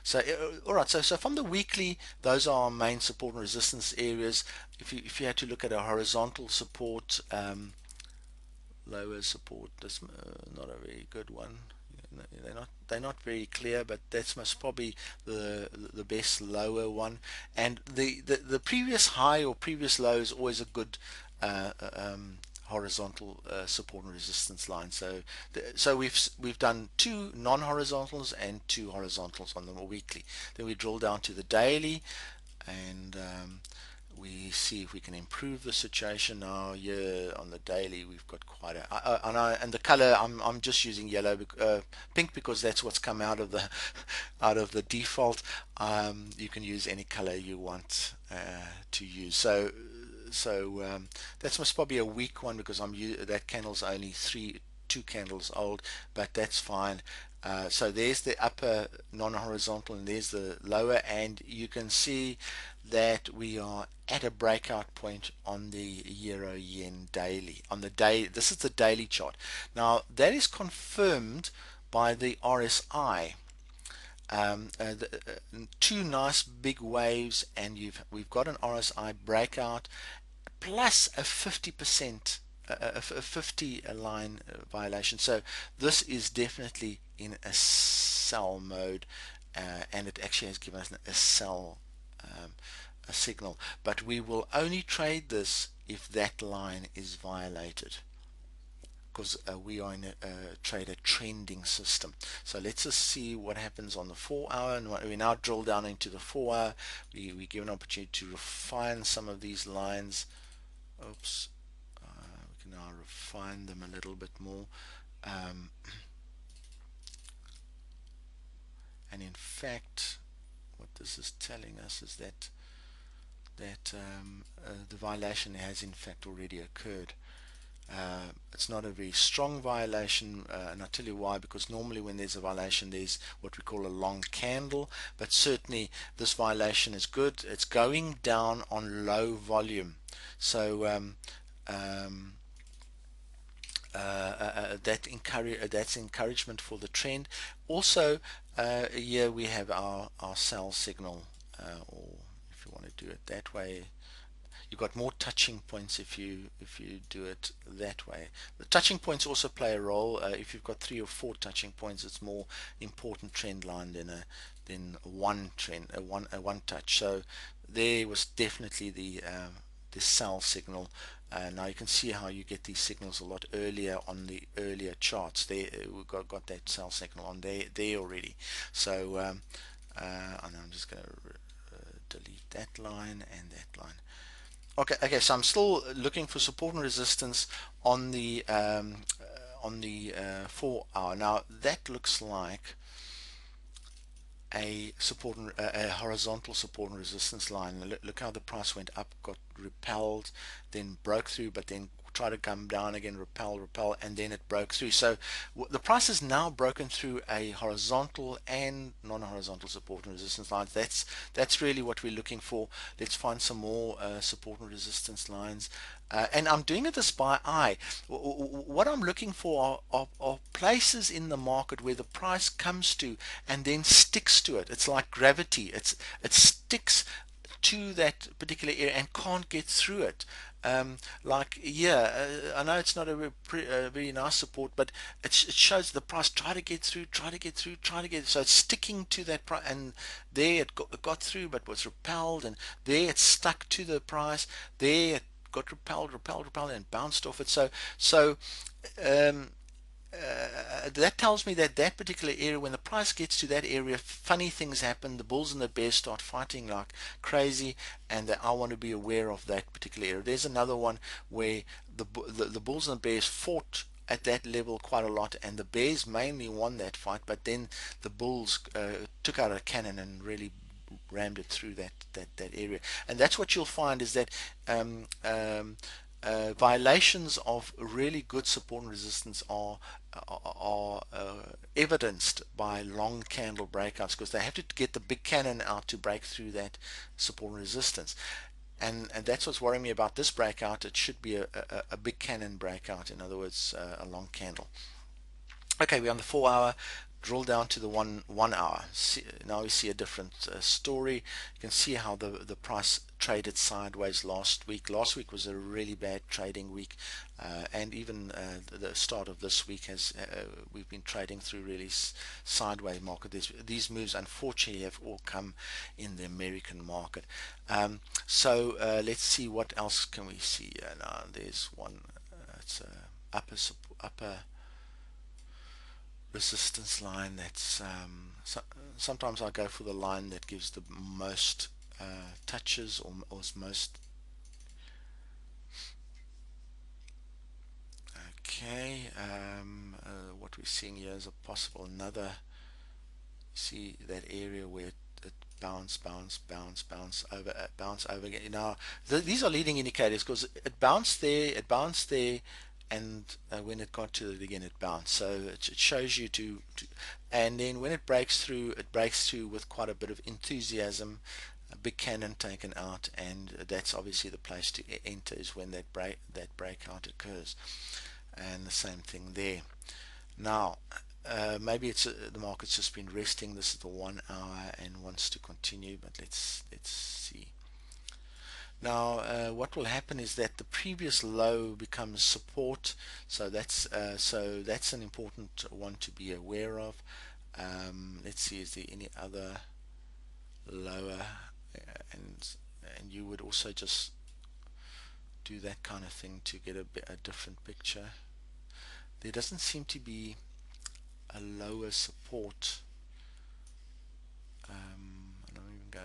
So all right, so from the weekly, those are our main support and resistance areas. If you had to look at a horizontal support, lower support, that's not a very good one. They're not very clear, but that's most probably the best lower one. And the previous high or previous low is always a good horizontal support and resistance line. So we've done two non-horizontals and two horizontals on the weekly. Then we drill down to the daily, and we see if we can improve the situation. Now here on the daily we've got quite and the color, I'm just using yellow, pink, because that's what's come out of the out of the default. You can use any color you want to use. So that's most probably a weak one, because that candle's only two candles old, but that's fine. So there's the upper non-horizontal, and there's the lower, and you can see that we are at a breakout point on the euro yen daily. On the day, this is the daily chart. Now that is confirmed by the RSI. Two nice big waves, and we've got an RSI breakout plus a 50% a 50 line violation. So this is definitely in a sell mode, and it actually has given us a sell a signal, but we will only trade this if that line is violated, because we are in a trader trending system. So let's just see what happens on the 4 hour, and we now drill down into the 4 hour. We give an opportunity to refine some of these lines. Oops. We can now refine them a little bit more. And in fact, what this is telling us is that the violation has in fact already occurred. It's not a very strong violation, and I'll tell you why, because normally when there's a violation there's what we call a long candle, but certainly this violation is good. It's going down on low volume, so um, that's encouragement for the trend. Also, here we have our sell signal, or if you want to do it that way, you've got more touching points if you do it that way. The touching points also play a role. If you've got 3 or 4 touching points, it's more important trend line than one trend, one touch. So there was definitely the sell signal. Now you can see how you get these signals a lot earlier on the earlier charts. There we've got that sell signal on there already. So and I'm just going to delete that line and that line. Okay, so I'm still looking for support and resistance on the 4 hour. Now that looks like a a horizontal support and resistance line. Look how the price went up, got repelled, then broke through, but then try to come down again, repel, and then it broke through. So the price is now broken through a horizontal and non-horizontal support and resistance lines. That's really what we're looking for. Let's find some more support and resistance lines. And I'm doing this by eye. What I'm looking for are places in the market where the price comes to and then sticks to it. It's like gravity. It sticks to that particular area and can't get through it. Like yeah, I know it's not a very nice support, but it shows the price try to get through, so it's sticking to that price, and there it got through but was repelled, and there it stuck to the price, there it got repelled, and bounced off it. So um, that tells me that that particular area, when the price gets to that area, funny things happen. The bulls and the bears start fighting like crazy, and I want to be aware of that particular area. There's another one where the bulls and the bears fought at that level quite a lot, and the bears mainly won that fight, but then the bulls took out a cannon and really rammed it through that area. And that's what you'll find, is that violations of really good support and resistance are evidenced by long candle breakouts, because they have to get the big cannon out to break through that support and resistance. And that's what's worrying me about this breakout. It should be a big cannon breakout, in other words, a long candle. Okay, we're on the 4 hour. Drill down to the one hour. Now we see a different story. You can see how the price traded sideways last week. Last week was a really bad trading week, and even the start of this week has we've been trading through really sideways market. These moves unfortunately have all come in the American market. So let's see what else can we see. Now there's one. It's upper resistance line. That's sometimes I go for the line that gives the most touches, or most. Okay, what we're seeing here is a possible another. See that area where it bounce over again. Now these are leading indicators, because it bounced there, and when it got to it again, it bounced. So it shows you and then when it breaks through with quite a bit of enthusiasm, a big cannon taken out, and that's obviously the place to enter, is when that breakout occurs. And the same thing there. Now maybe it's the market's just been resting. This is the 1 hour and wants to continue, but let's see. Now what will happen is that the previous low becomes support, so that's an important one to be aware of. Let's see, is there any other lower, and you would also just do that kind of thing to get a different picture. There doesn't seem to be a lower support. I don't even go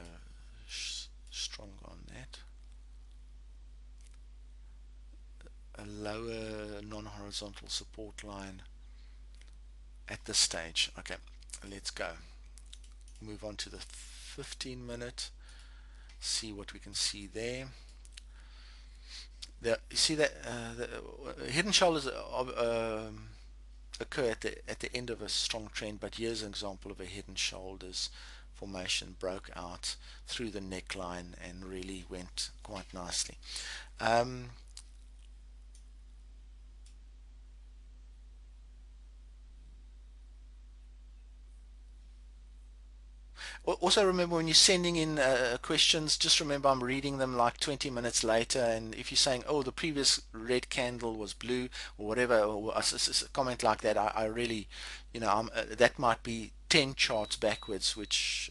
strong on that. A lower non-horizontal support line at this stage. Okay, let's go. Move on to the 15-minute. See what we can see there. You see that the hidden shoulders occur at the end of a strong trend, but here's an example of a hidden shoulders formation, broke out through the neckline and really went quite nicely. Um, Also remember, when you're sending in questions, just remember I'm reading them like 20 minutes later, and if you're saying, oh, the previous red candle was blue or whatever, or a comment like that, I really, that might be 10 charts backwards, which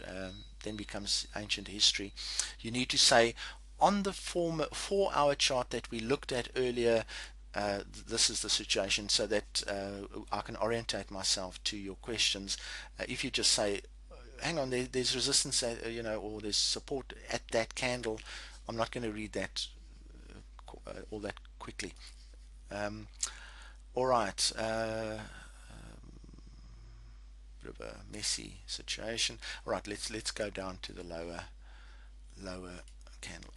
then becomes ancient history. You need to say, on the 4-hour chart that we looked at earlier, this is the situation, so that I can orientate myself to your questions. If you just say, hang on, there's resistance, or there's support at that candle, I'm not going to read that all that quickly. Um, all right, bit of a messy situation. All right, let's go down to the lower candle.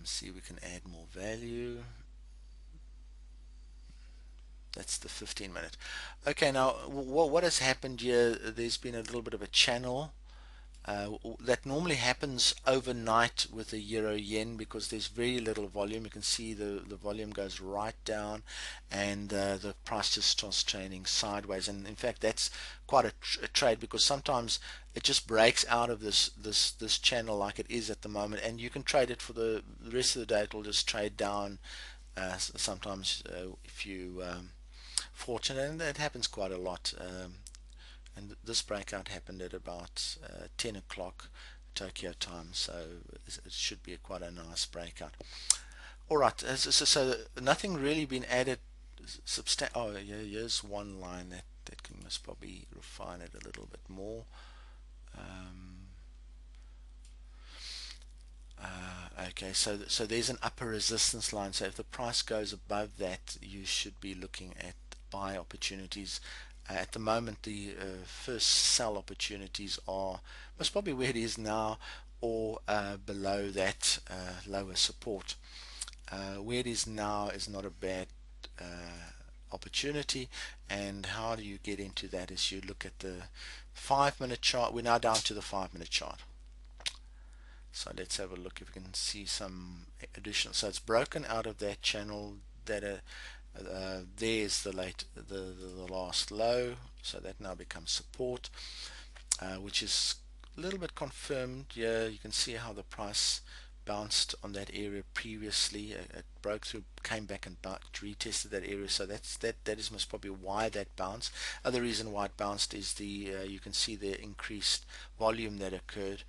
See if we can add more value. That's the 15-minute. Okay, now what has happened here? There's been a little bit of a channel. That normally happens overnight with the euro yen because there's very little volume. You can see the volume goes right down, and the price just starts trading sideways. And in fact, that's quite a trade, because sometimes it just breaks out of this channel like it is at the moment, and you can trade it for the rest of the day. It will just trade down. Sometimes if you fortunate, and that happens quite a lot. And this breakout happened at about 10 o'clock Tokyo time, so it should be quite a nice breakout. All right, so nothing really been added. Oh, yeah, here's one line that can must probably refine it a little bit more. Um, okay, so there's an upper resistance line. So if the price goes above that, you should be looking at buy opportunities. At the moment, the first sell opportunities are most probably where it is now, or below that lower support. Where it is now is not a bad opportunity. And how do you get into that? Is you look at the 5-minute chart. We're now down to the 5-minute chart. So let's have a look if we can see some additional. So it's broken out of that channel. That there's the last low. So that now becomes support, which is a little bit confirmed. Yeah, you can see how the price bounced on that area previously. It broke through, came back and retested that area. So that is most probably why that bounced. Other reason why it bounced is the you can see the increased volume that occurred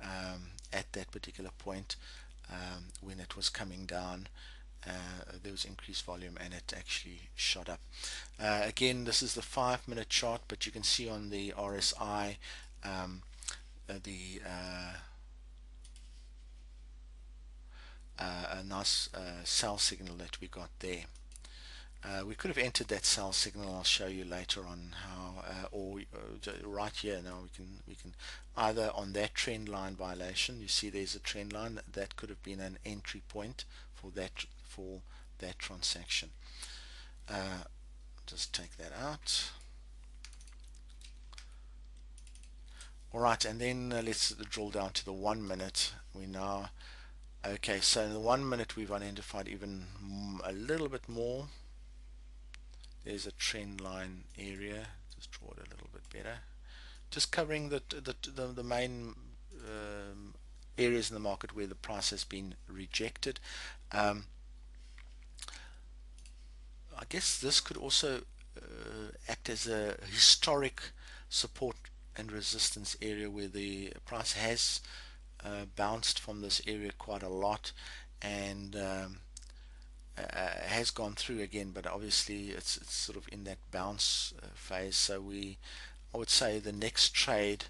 at that particular point when it was coming down. There was increased volume and it actually shot up. Again, this is the 5-minute chart, but you can see on the RSI the a nice sell signal that we got there. We could have entered that sell signal. I'll show you later on how, or right here now we can either on that trend line violation. You see there's a trend line that could have been an entry point for that transaction. Just take that out. All right, and then let's drill down to the 1-minute. We now okay. So in the 1-minute we've identified even a little bit more. There's a trend line area. Just draw it a little bit better. Just covering the main areas in the market where the price has been rejected. I guess this could also act as a historic support and resistance area where the price has bounced from this area quite a lot, and has gone through again, but obviously it's sort of in that bounce phase. So I would say the next trade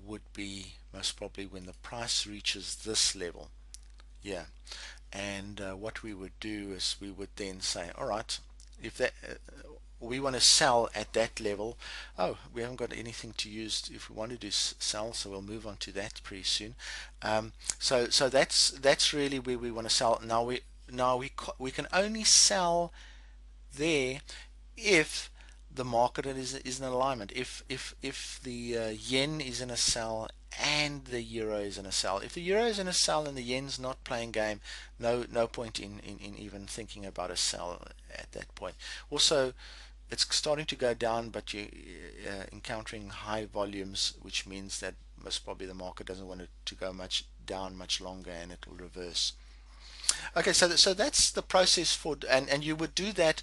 would be most probably when the price reaches this level. Yeah, and what we would do is we would then say, all right, if that we want to sell at that level. Oh, we haven't got anything to use if we want to do sell, so we'll move on to that pretty soon. So that's really where we want to sell. Now we can only sell there if the market is in alignment. If the yen is in a sell and the euro is in a sell. If the euro is in a sell and the yen's not playing game, no point in even thinking about a sell at that point. Also, it's starting to go down, but you're encountering high volumes, which means that most probably the market doesn't want it to go much down much longer, and it will reverse. Okay, so that's the process for, and you would do that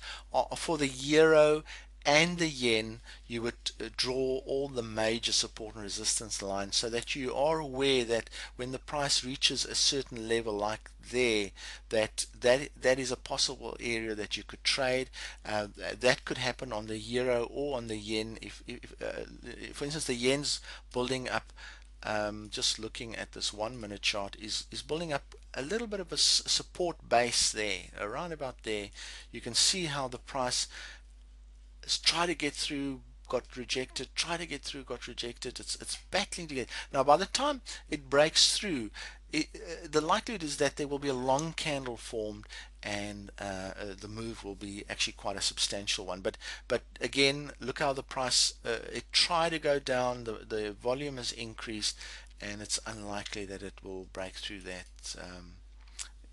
for the euro and the yen. You would draw all the major support and resistance lines so that you are aware that when the price reaches a certain level like there, that is a possible area that you could trade. That could happen on the euro or on the yen. If for instance, the yen's building up, just looking at this 1 minute chart, is building up a little bit of a support base there, around about there. You can see how the price has tried to get through, got rejected, try to get through, got rejected. It's battling to get. Now, by the time it breaks through, the likelihood is that there will be a long candle formed, and the move will be actually quite a substantial one. But again, look how the price it tried to go down. The volume has increased, and it's unlikely that it will break through that.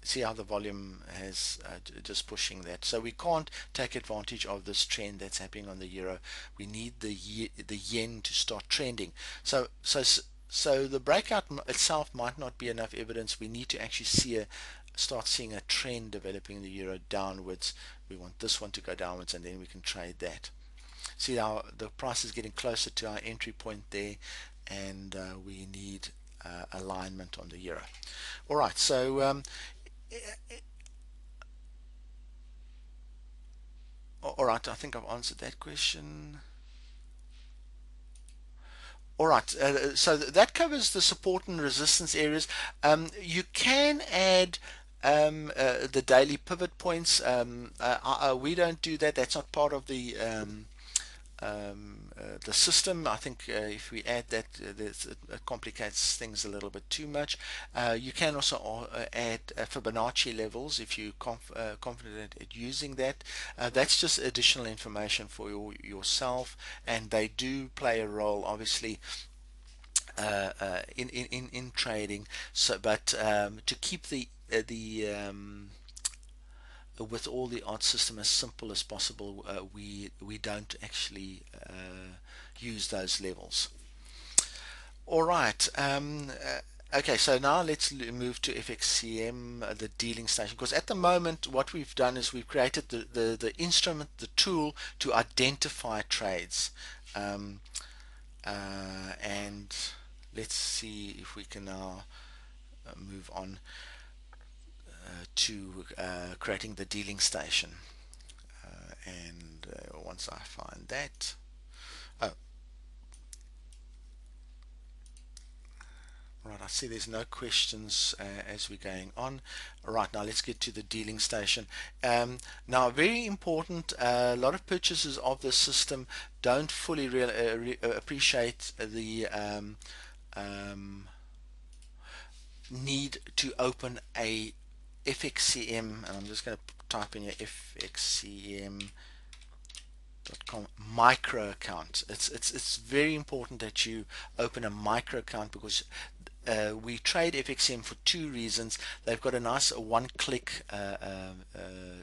See how the volume has just pushing that. So we can't take advantage of this trend that's happening on the euro. We need the yen to start trending. So the breakout itself might not be enough evidence. We need to actually start seeing a trend developing in the euro downwards. We want this one to go downwards, and then we can trade that. See how the price is getting closer to our entry point there, and we need alignment on the euro. All right, so all right, I think I've answered that question. All right, so that covers the support and resistance areas. You can add the daily pivot points. We don't do that. That's not part of the system. I think if we add that, it complicates things a little bit too much. You can also add Fibonacci levels if you're confident at using that. That's just additional information for yourself, and they do play a role, obviously, in trading. So, but to keep the with all the odds system as simple as possible, we don't actually use those levels. All right. Okay, so now let's move to FXCM, the dealing station, because at the moment what we've done is we've created the instrument, the tool to identify trades. And let's see if we can now move on to creating the dealing station. And once I find that, oh, right, I see there's no questions as we're going on. Right, now let's get to the dealing station. Now, very important, a lot of purchasers of this system don't fully appreciate the need to open a FXCM, and I'm just going to type in your FXCM.com micro account. It's very important that you open a micro account, because we trade FXCM for two reasons. They've got a nice one-click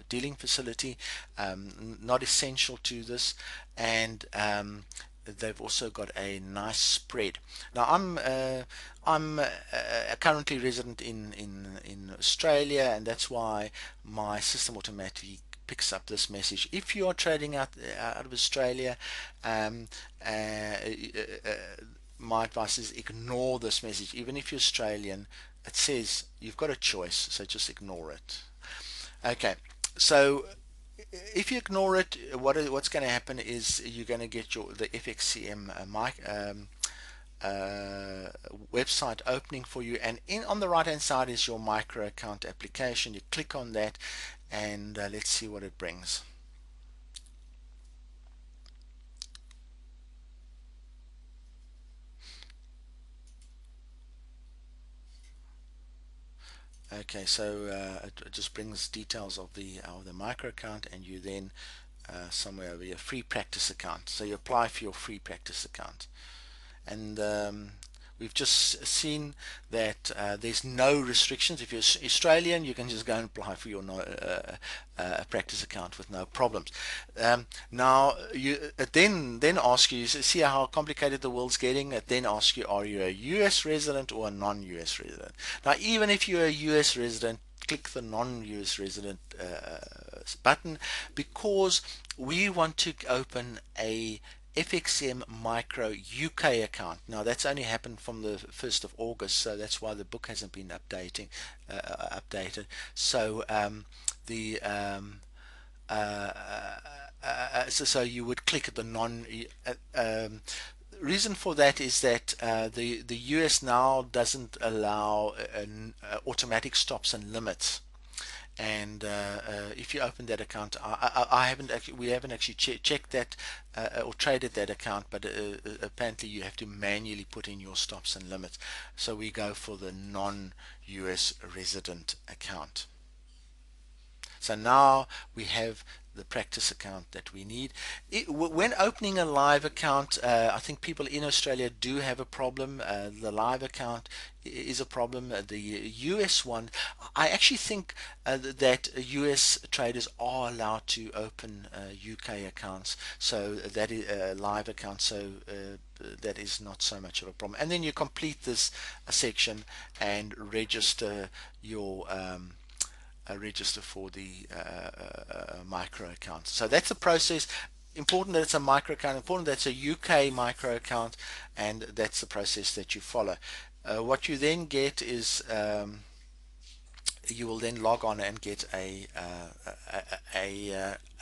dealing facility, not essential to this, and they've also got a nice spread. Now I'm currently resident in Australia, and that's why my system automatically picks up this message. If you are trading out of Australia, my advice is ignore this message. Even if you're Australian, it says you've got a choice, so just ignore it. Okay, so if you ignore it, what's going to happen is you're going to get the FXCM website opening for you, and on the right hand side is your micro account application. You click on that, and let's see what it brings. Okay, so it just brings details of the micro account, and you then somewhere over here, free practice account. So you apply for your free practice account, and we've just seen that there's no restrictions. If you're Australian, you can just go and apply for your practice account with no problems. Now, it then asks you, see how complicated the world's getting. It then asks you, are you a US resident or a non-US resident? Now, even if you're a US resident, click the non-US resident button, because we want to open a FXM Micro UK account. Now that's only happened from the 1st of August, so that's why the book hasn't been updated. So the so you would click at the non. Reason for that is that the US now doesn't allow automatic stops and limits. And if you open that account, I haven't actually, we haven't actually checked that or traded that account, but apparently you have to manually put in your stops and limits. So we go for the non-US resident account. So now we have the practice account that we need. When opening a live account, I think people in Australia do have a problem. The live account is a problem. The US one, I actually think that US traders are allowed to open UK accounts, so that is live accounts. So that is not so much of a problem. And then you complete this section and register your register for the micro account. So that's the process. Important that it's a micro account, important that it's a UK micro account, and that's the process that you follow. What you then get is you will then log on and get an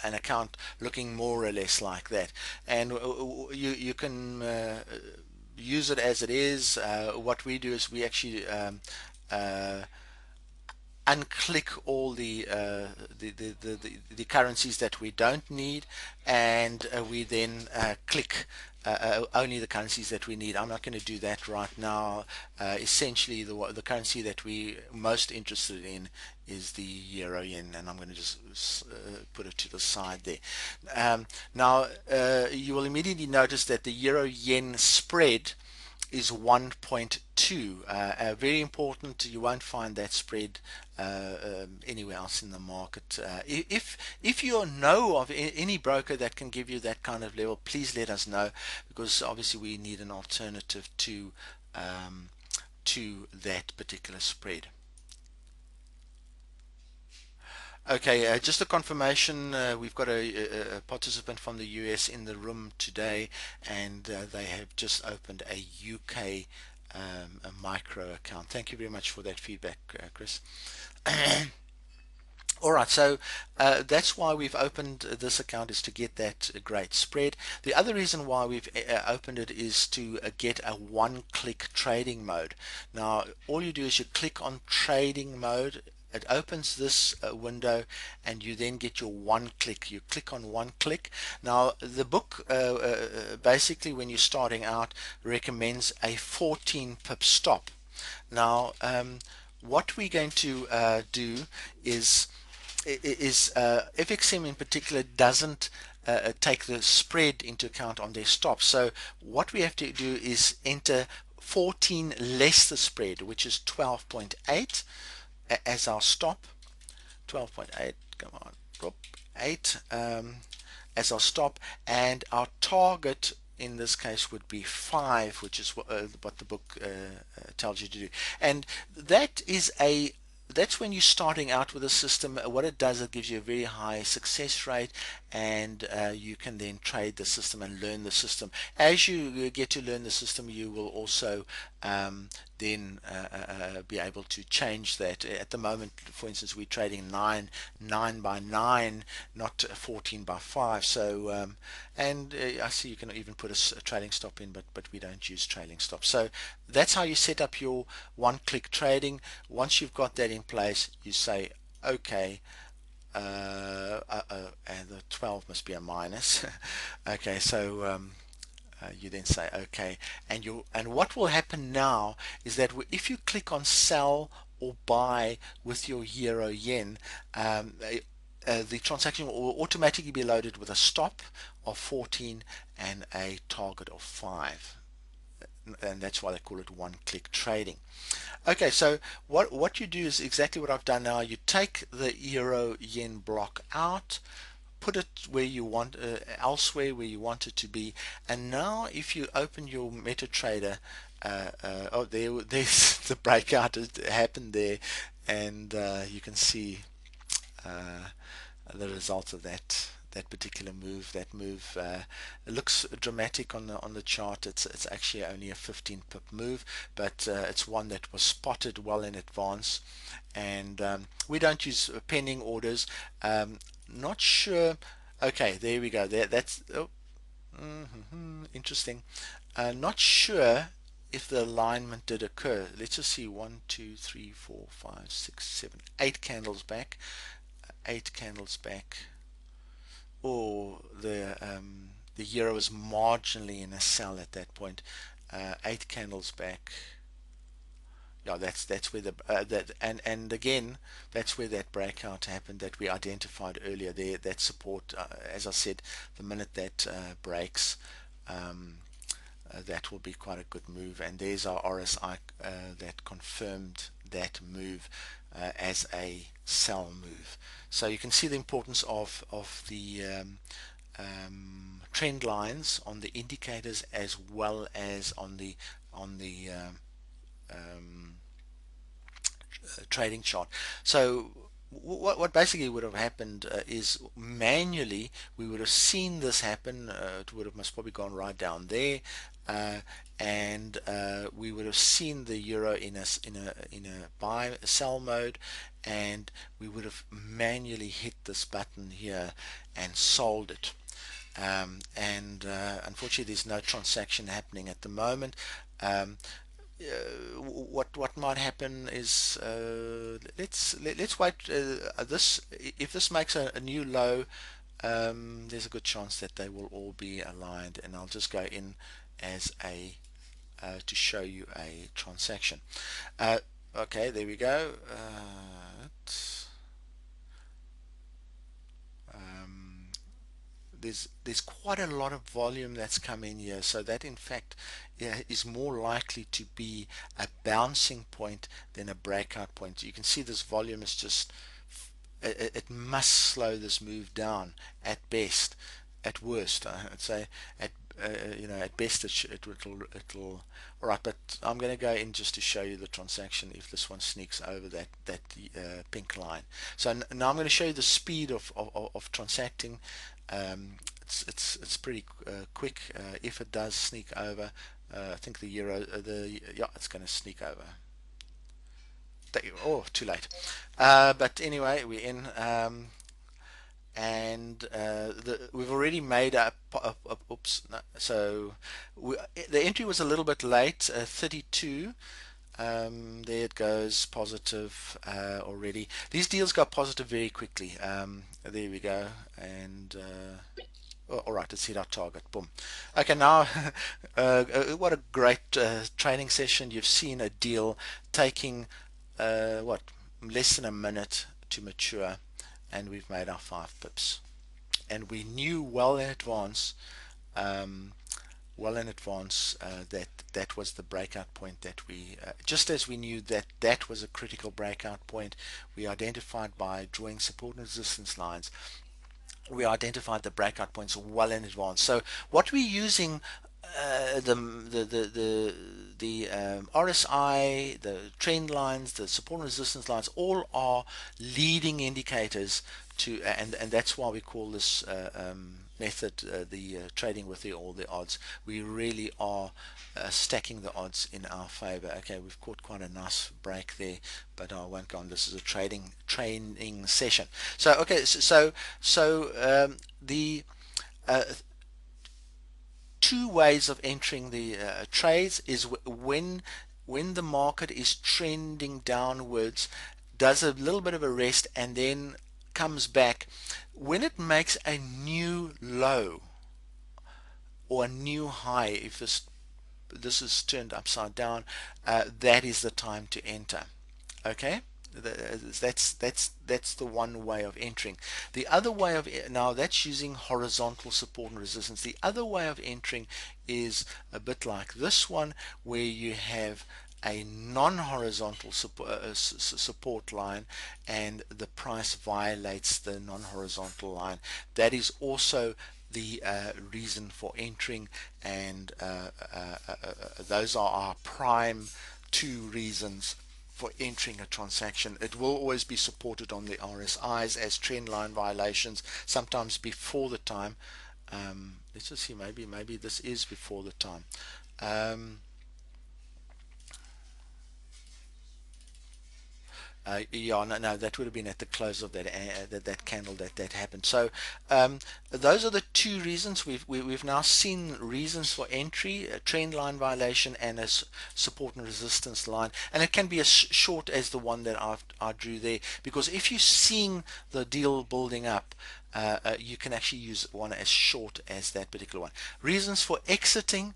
account looking more or less like that, and you can use it as it is. What we do is we actually unclick all the currencies that we don't need, and we then click only the currencies that we need. I'm not going to do that right now. Essentially, the currency that we most interested in is the euro yen, and I'm going to just put it to the side there. Now, you will immediately notice that the euro yen spread is 1.2. Very important. You won't find that spread anywhere else in the market. If you know of any broker that can give you that kind of level, please let us know, because obviously we need an alternative to that particular spread. Okay, just a confirmation, we've got a participant from the US in the room today, and they have just opened a UK a micro account. Thank you very much for that feedback, Chris. All right, so that's why we've opened this account, is to get that great spread. The other reason why we've opened it is to get a one-click trading mode. Now, all you do is you click on trading mode. It opens this window, and you then get your one click. You click on one click. Now, the book basically, when you're starting out, recommends a 14 pip stop. Now, what we're going to do is FXM in particular doesn't take the spread into account on their stop. So what we have to do is enter 14 less the spread, which is 12.8 as our stop. 12.8, come on, drop 8 as our stop, and our target in this case would be 5, which is what the book tells you to do. And that's when you're starting out with a system. What it does, it gives you a very high success rate, and you can then trade the system and learn the system. As you get to learn the system, you will also then be able to change that. At the moment, for instance, we're trading 9 by 9, not 14 by 5. So and I see you can even put a trailing stop in, but we don't use trailing stops. So that's how you set up your one-click trading. Once you've got that in place, you say okay. And the 12 must be a minus. Okay, so you then say okay, and what will happen now is that if you click on sell or buy with your euro yen, the transaction will automatically be loaded with a stop of 14 and a target of 5, and that's why they call it one-click trading. Okay, so what you do is exactly what I've done now. You take the euro yen block out, put it where you want, elsewhere where you want it to be, and now if you open your MetaTrader, there's the breakout. It happened there, and you can see uh, the result of that particular move. That move it looks dramatic on the chart. It's actually only a 15 pip move, but it's one that was spotted well in advance, and we don't use pending orders. Not sure. Okay, there we go. That's interesting. Not sure if the alignment did occur. Let's just see. 1, 2, 3, 4, 5, 6, 7, 8 candles back. 8 candles back. Or the euro is marginally in a sell at that point. 8 candles back. Yeah, that's where the that and again, that's where that breakout happened that we identified earlier. There, that support, as I said, the minute that breaks, that will be quite a good move. And there's our RSI that confirmed that move as a sell move. So you can see the importance of the trend lines on the indicators as well as on the um, trading chart. So what basically would have happened is manually we would have seen this happen. It would have most probably gone right down there, and we would have seen the euro in a buy sell mode, and we would have manually hit this button here and sold it. And unfortunately there's no transaction happening at the moment. What might happen is let's wait. This If this makes a new low, there's a good chance that they will all be aligned, and I'll just go in as a to show you a transaction. Okay, there we go. Um, there's quite a lot of volume that's come in here, so that in fact is more likely to be a bouncing point than a breakout point. You can see this volume is just it must slow this move down at best. At worst, I'd say at at best it'll all right. But I'm going to go in just to show you the transaction if this one sneaks over that pink line. So now I'm going to show you the speed of transacting. It's pretty quick. If it does sneak over, I think the euro yeah, it's going to sneak over. Oh, too late. But anyway, we're in. And we've already made up, oops, no, so the entry was a little bit late, 32. There it goes, positive already. These deals go positive very quickly. There we go, and all right, let's hit our target. Boom. Okay, now what a great training session. You've seen a deal taking what, less than a minute to mature, and we've made our 5 pips. And we knew well in advance, that that was the breakout point that we, just as we knew that that was a critical breakout point, we identified by drawing support and resistance lines. We identified the breakout points well in advance. So what we're using, the RSI, the trend lines, the support and resistance lines, all are leading indicators to, and that's why we call this method the trading with all the odds. We really are stacking the odds in our favor. Okay, we've caught quite a nice break there, but I won't go on. This is a training session. So okay, the two ways of entering the trades is when the market is trending downwards, does a little bit of a rest, and then comes back. When it makes a new low or a new high, if this is turned upside down, that is the time to enter. Okay, that's the one way of entering. The other way of now that's using horizontal support and resistance. The other way of entering is a bit like this one, where you have a non-horizontal support line and the price violates the non-horizontal line. That is also the reason for entering, and those are our prime two reasons for entering a transaction. It will always be supported on the RSIs as trend line violations, sometimes before the time. Let's just see, maybe this is before the time. Yeah, no, that would have been at the close of that candle that happened. So those are the two reasons. We've now seen reasons for entry: a trend line violation and a support and resistance line. And it can be as short as the one that I drew there, because if you're seeing the deal building up, you can actually use one as short as that particular one. Reasons for exiting: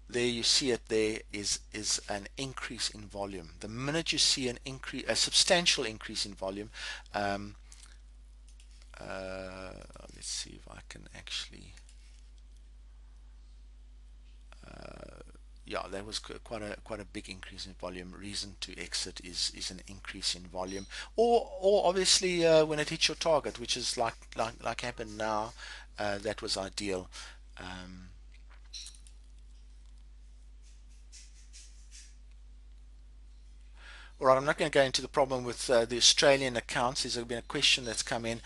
there you see it, there is an increase in volume. The minute you see an increase, a substantial increase in volume, um, let's see if I can actually, yeah, that was quite a big increase in volume. Reason to exit is an increase in volume, or obviously when it hits your target, which is like happened now. That was ideal. um, All right, I'm not going to go into the problem with the Australian accounts. There's been a question that's come in,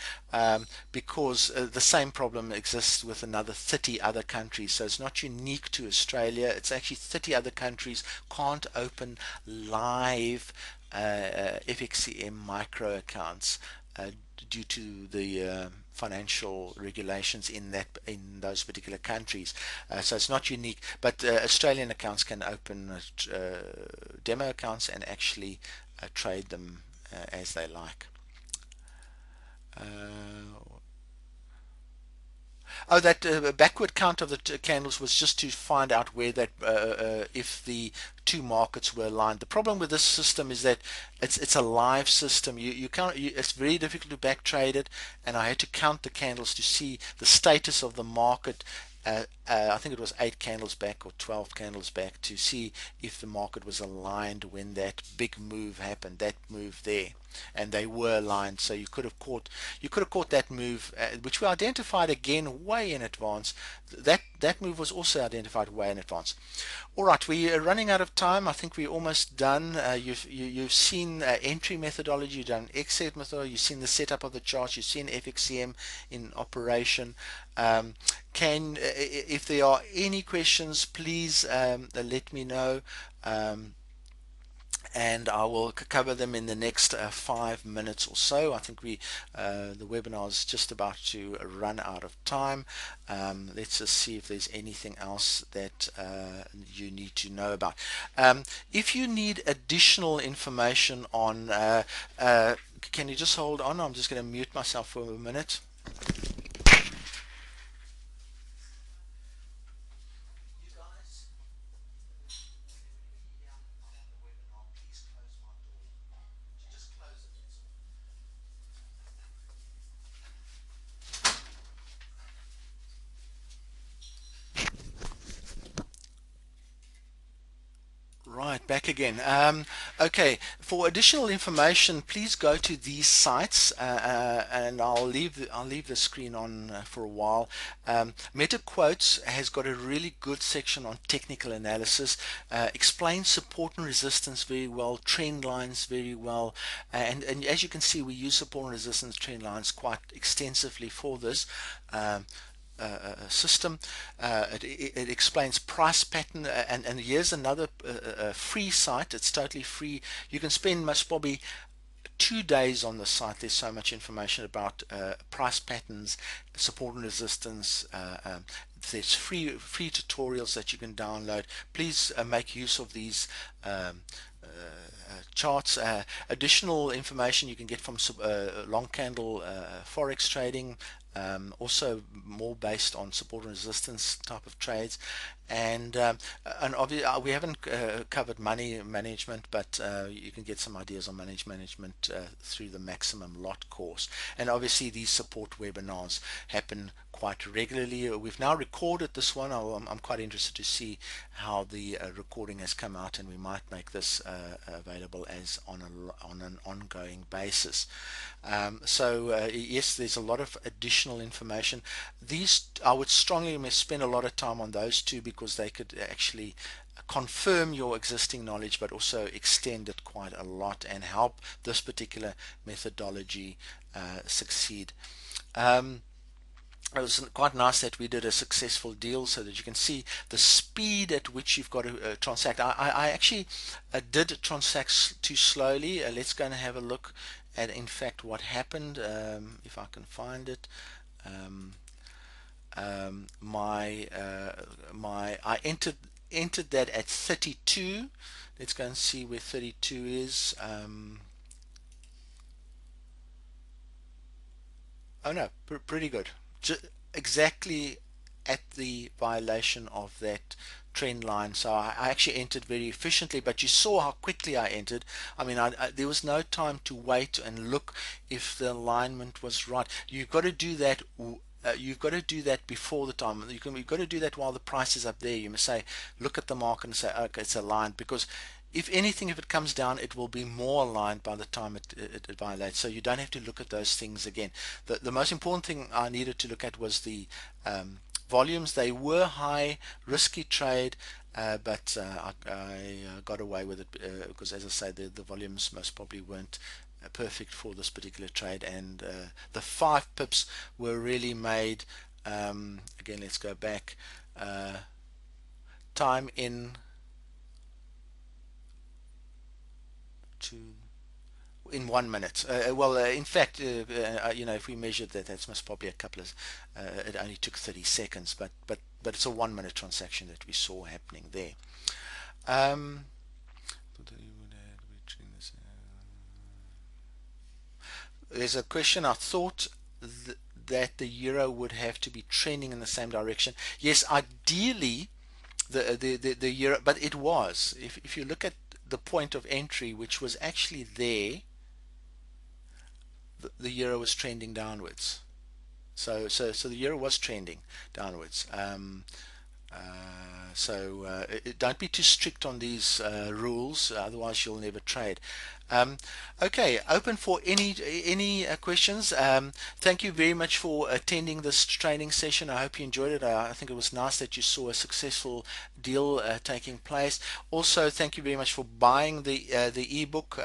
because the same problem exists with another 30 other countries. So it's not unique to Australia. It's actually 30 other countries can't open live FXCM micro accounts due to the financial regulations in those particular countries. So it's not unique, but Australian accounts can open demo accounts and actually trade them as they like. Oh, that backward count of the candles was just to find out where that if the two markets were aligned. The problem with this system is that it's a live system. You can't. It's very difficult to back trade it, and I had to count the candles to see the status of the market. I think it was 8 candles back or 12 candles back, to see if the market was aligned when that big move happened, that move there, and they were aligned. So you could have caught that move, which we identified again way in advance. That move was also identified way in advance. All right, we are running out of time. I think we're almost done. You've seen entry methodology, you've done exit methodology, you've seen the setup of the charts, you've seen FXCM in operation. If there are any questions, please let me know. And I will cover them in the next 5 minutes or so. I think the webinar is just about to run out of time. Let's just see if there's anything else that you need to know about. If you need additional information on, can you just hold on? I'm just going to mute myself for a minute. Right, back again. Okay, for additional information, please go to these sites, and I'll leave the screen on for a while. MetaQuotes has got a really good section on technical analysis, explains support and resistance very well, trend lines very well, and as you can see, we use support and resistance trend lines quite extensively for this. System. It explains price pattern, and here's another free site. It's totally free. You can spend most probably 2 days on the site. There's so much information about price patterns, support and resistance. There's free tutorials that you can download. Please make use of these charts. Additional information you can get from long candle forex trading, also more based on support and resistance type of trades. And obviously we haven't covered money management, but you can get some ideas on management through the maximum lot course. And obviously these support webinars happen quite regularly. We've now recorded this one. I'm quite interested to see how the recording has come out, and we might make this available as on an ongoing basis. Yes, there's a lot of additional information. These, I would strongly spend a lot of time on those two, because they could actually confirm your existing knowledge, but also extend it quite a lot and help this particular methodology succeed. It was quite nice that we did a successful deal, so that you can see the speed at which you've got to transact. I actually did transact too slowly. Let's go and have a look at, in fact, what happened, if I can find it. I entered that at 32. Let's go and see where 32 is. Oh no, pretty good. Exactly at the violation of that trend line. So I actually entered very efficiently, but you saw how quickly I entered. I mean, there was no time to wait and look if the alignment was right. You've got to do that. You've got to do that before the time. You've got to do that while the price is up there. You must say, look at the market and say, okay, it's aligned, because if anything, if it comes down, it will be more aligned by the time it violates. So you don't have to look at those things again. The most important thing I needed to look at was the volumes. They were high, risky trade, but I got away with it because, as I say, the volumes most probably weren't perfect for this particular trade, and the 5 pips were really made. Again, let's go back. Time in to in 1 minute. In fact, if we measured that, that's most probably a couple of. It only took 30 seconds, but it's a 1 minute transaction that we saw happening there. There's a question. I thought that the euro would have to be trending in the same direction. Yes, ideally, the euro, but it was. If you look at the point of entry, which was actually there, the euro was trending downwards. So the euro was trending downwards. Don't be too strict on these rules, otherwise you'll never trade. Okay, open for any questions. Thank you very much for attending this training session. I hope you enjoyed it. I think it was nice that you saw a successful deal taking place. Also, thank you very much for buying the ebook.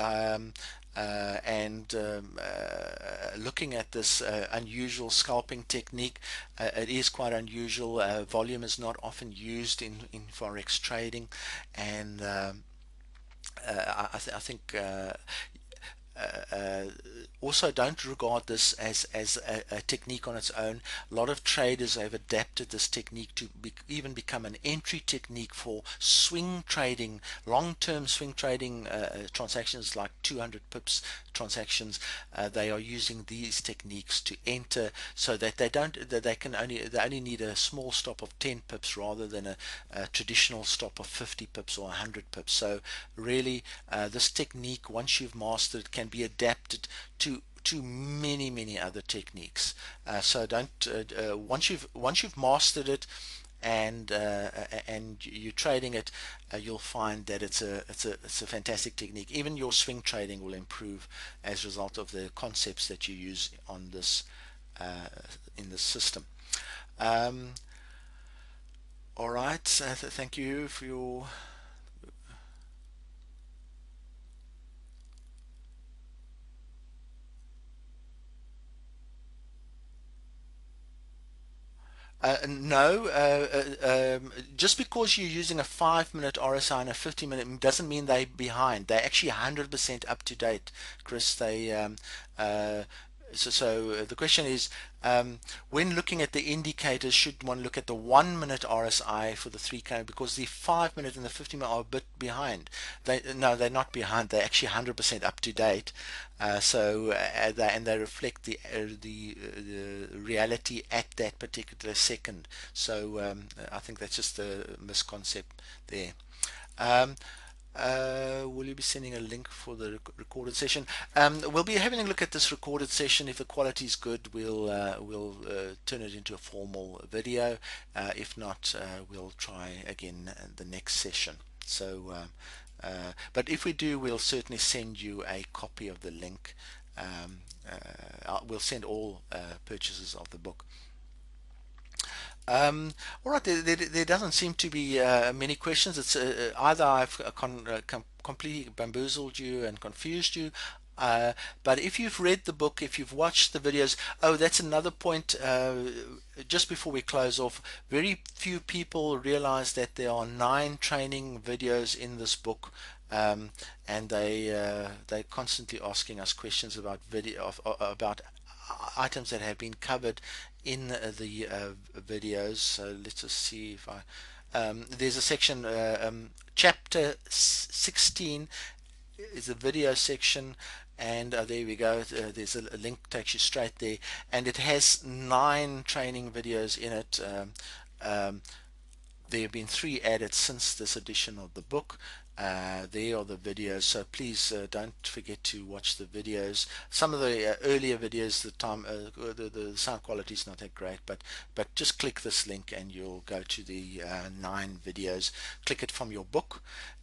Looking at this unusual scalping technique. It is quite unusual. Volume is not often used in Forex trading, and I think also don't regard this as a technique on its own. A lot of traders have adapted this technique to even become an entry technique for swing trading, long-term swing trading transactions like 200 pips transactions. They are using these techniques to enter, so that they only need a small stop of 10 pips rather than a traditional stop of 50 pips or 100 pips. So really, this technique, once you've mastered it, can be adapted to many other techniques. So don't once you've mastered it and you're trading it, you'll find that it's a fantastic technique. Even your swing trading will improve as a result of the concepts that you use on this in this system. All right, thank you for your. No, just because you're using a 5-minute RSI and a 50-minute doesn't mean they're behind. They're actually 100% up to date, Chris. the question is, when looking at the indicators, should one look at the 1 minute RSI for the 3K, because the 5 minute and the 50 minute are a bit behind. No, they're not behind. They're actually 100% up to date. They reflect the reality at that particular second. So I think that's just a misconcept there. Will you be sending a link for the recorded session? We'll be having a look at this recorded session. If the quality is good, we'll turn it into a formal video. If not, we'll try again the next session. So, but if we do, we'll certainly send you a copy of the link. We'll send all purchases of the book. All right, there doesn't seem to be many questions. It's either I've completely bamboozled you and confused you, but if you've read the book, if you've watched the videos, oh, that's another point. Just before we close off, very few people realize that there are 9 training videos in this book. And they're constantly asking us questions about about items that have been covered in the videos. So let's just see if there's a section, chapter 16 is a video section, and there we go. There's a link takes you straight there, and it has 9 training videos in it. There have been 3 added since this edition of the book. There are the videos, so please don't forget to watch the videos. Some of the earlier videos, the sound quality is not that great, but just click this link and you'll go to the 9 videos. Click it from your book.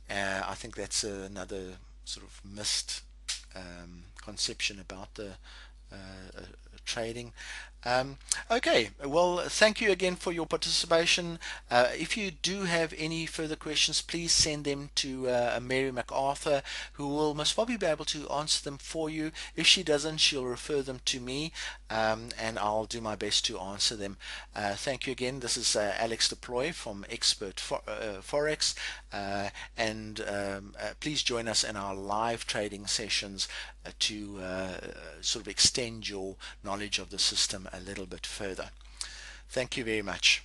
I think that's another sort of missed conception about the trading. Okay, well, thank you again for your participation. If you do have any further questions, please send them to Mary MacArthur, who will most probably be able to answer them for you. If she doesn't, she'll refer them to me, and I'll do my best to answer them. Thank you again. This is Alex Deploy from Expert Forex, and please join us in our live trading sessions to sort of extend your knowledge of the system a little bit further. Thank you very much.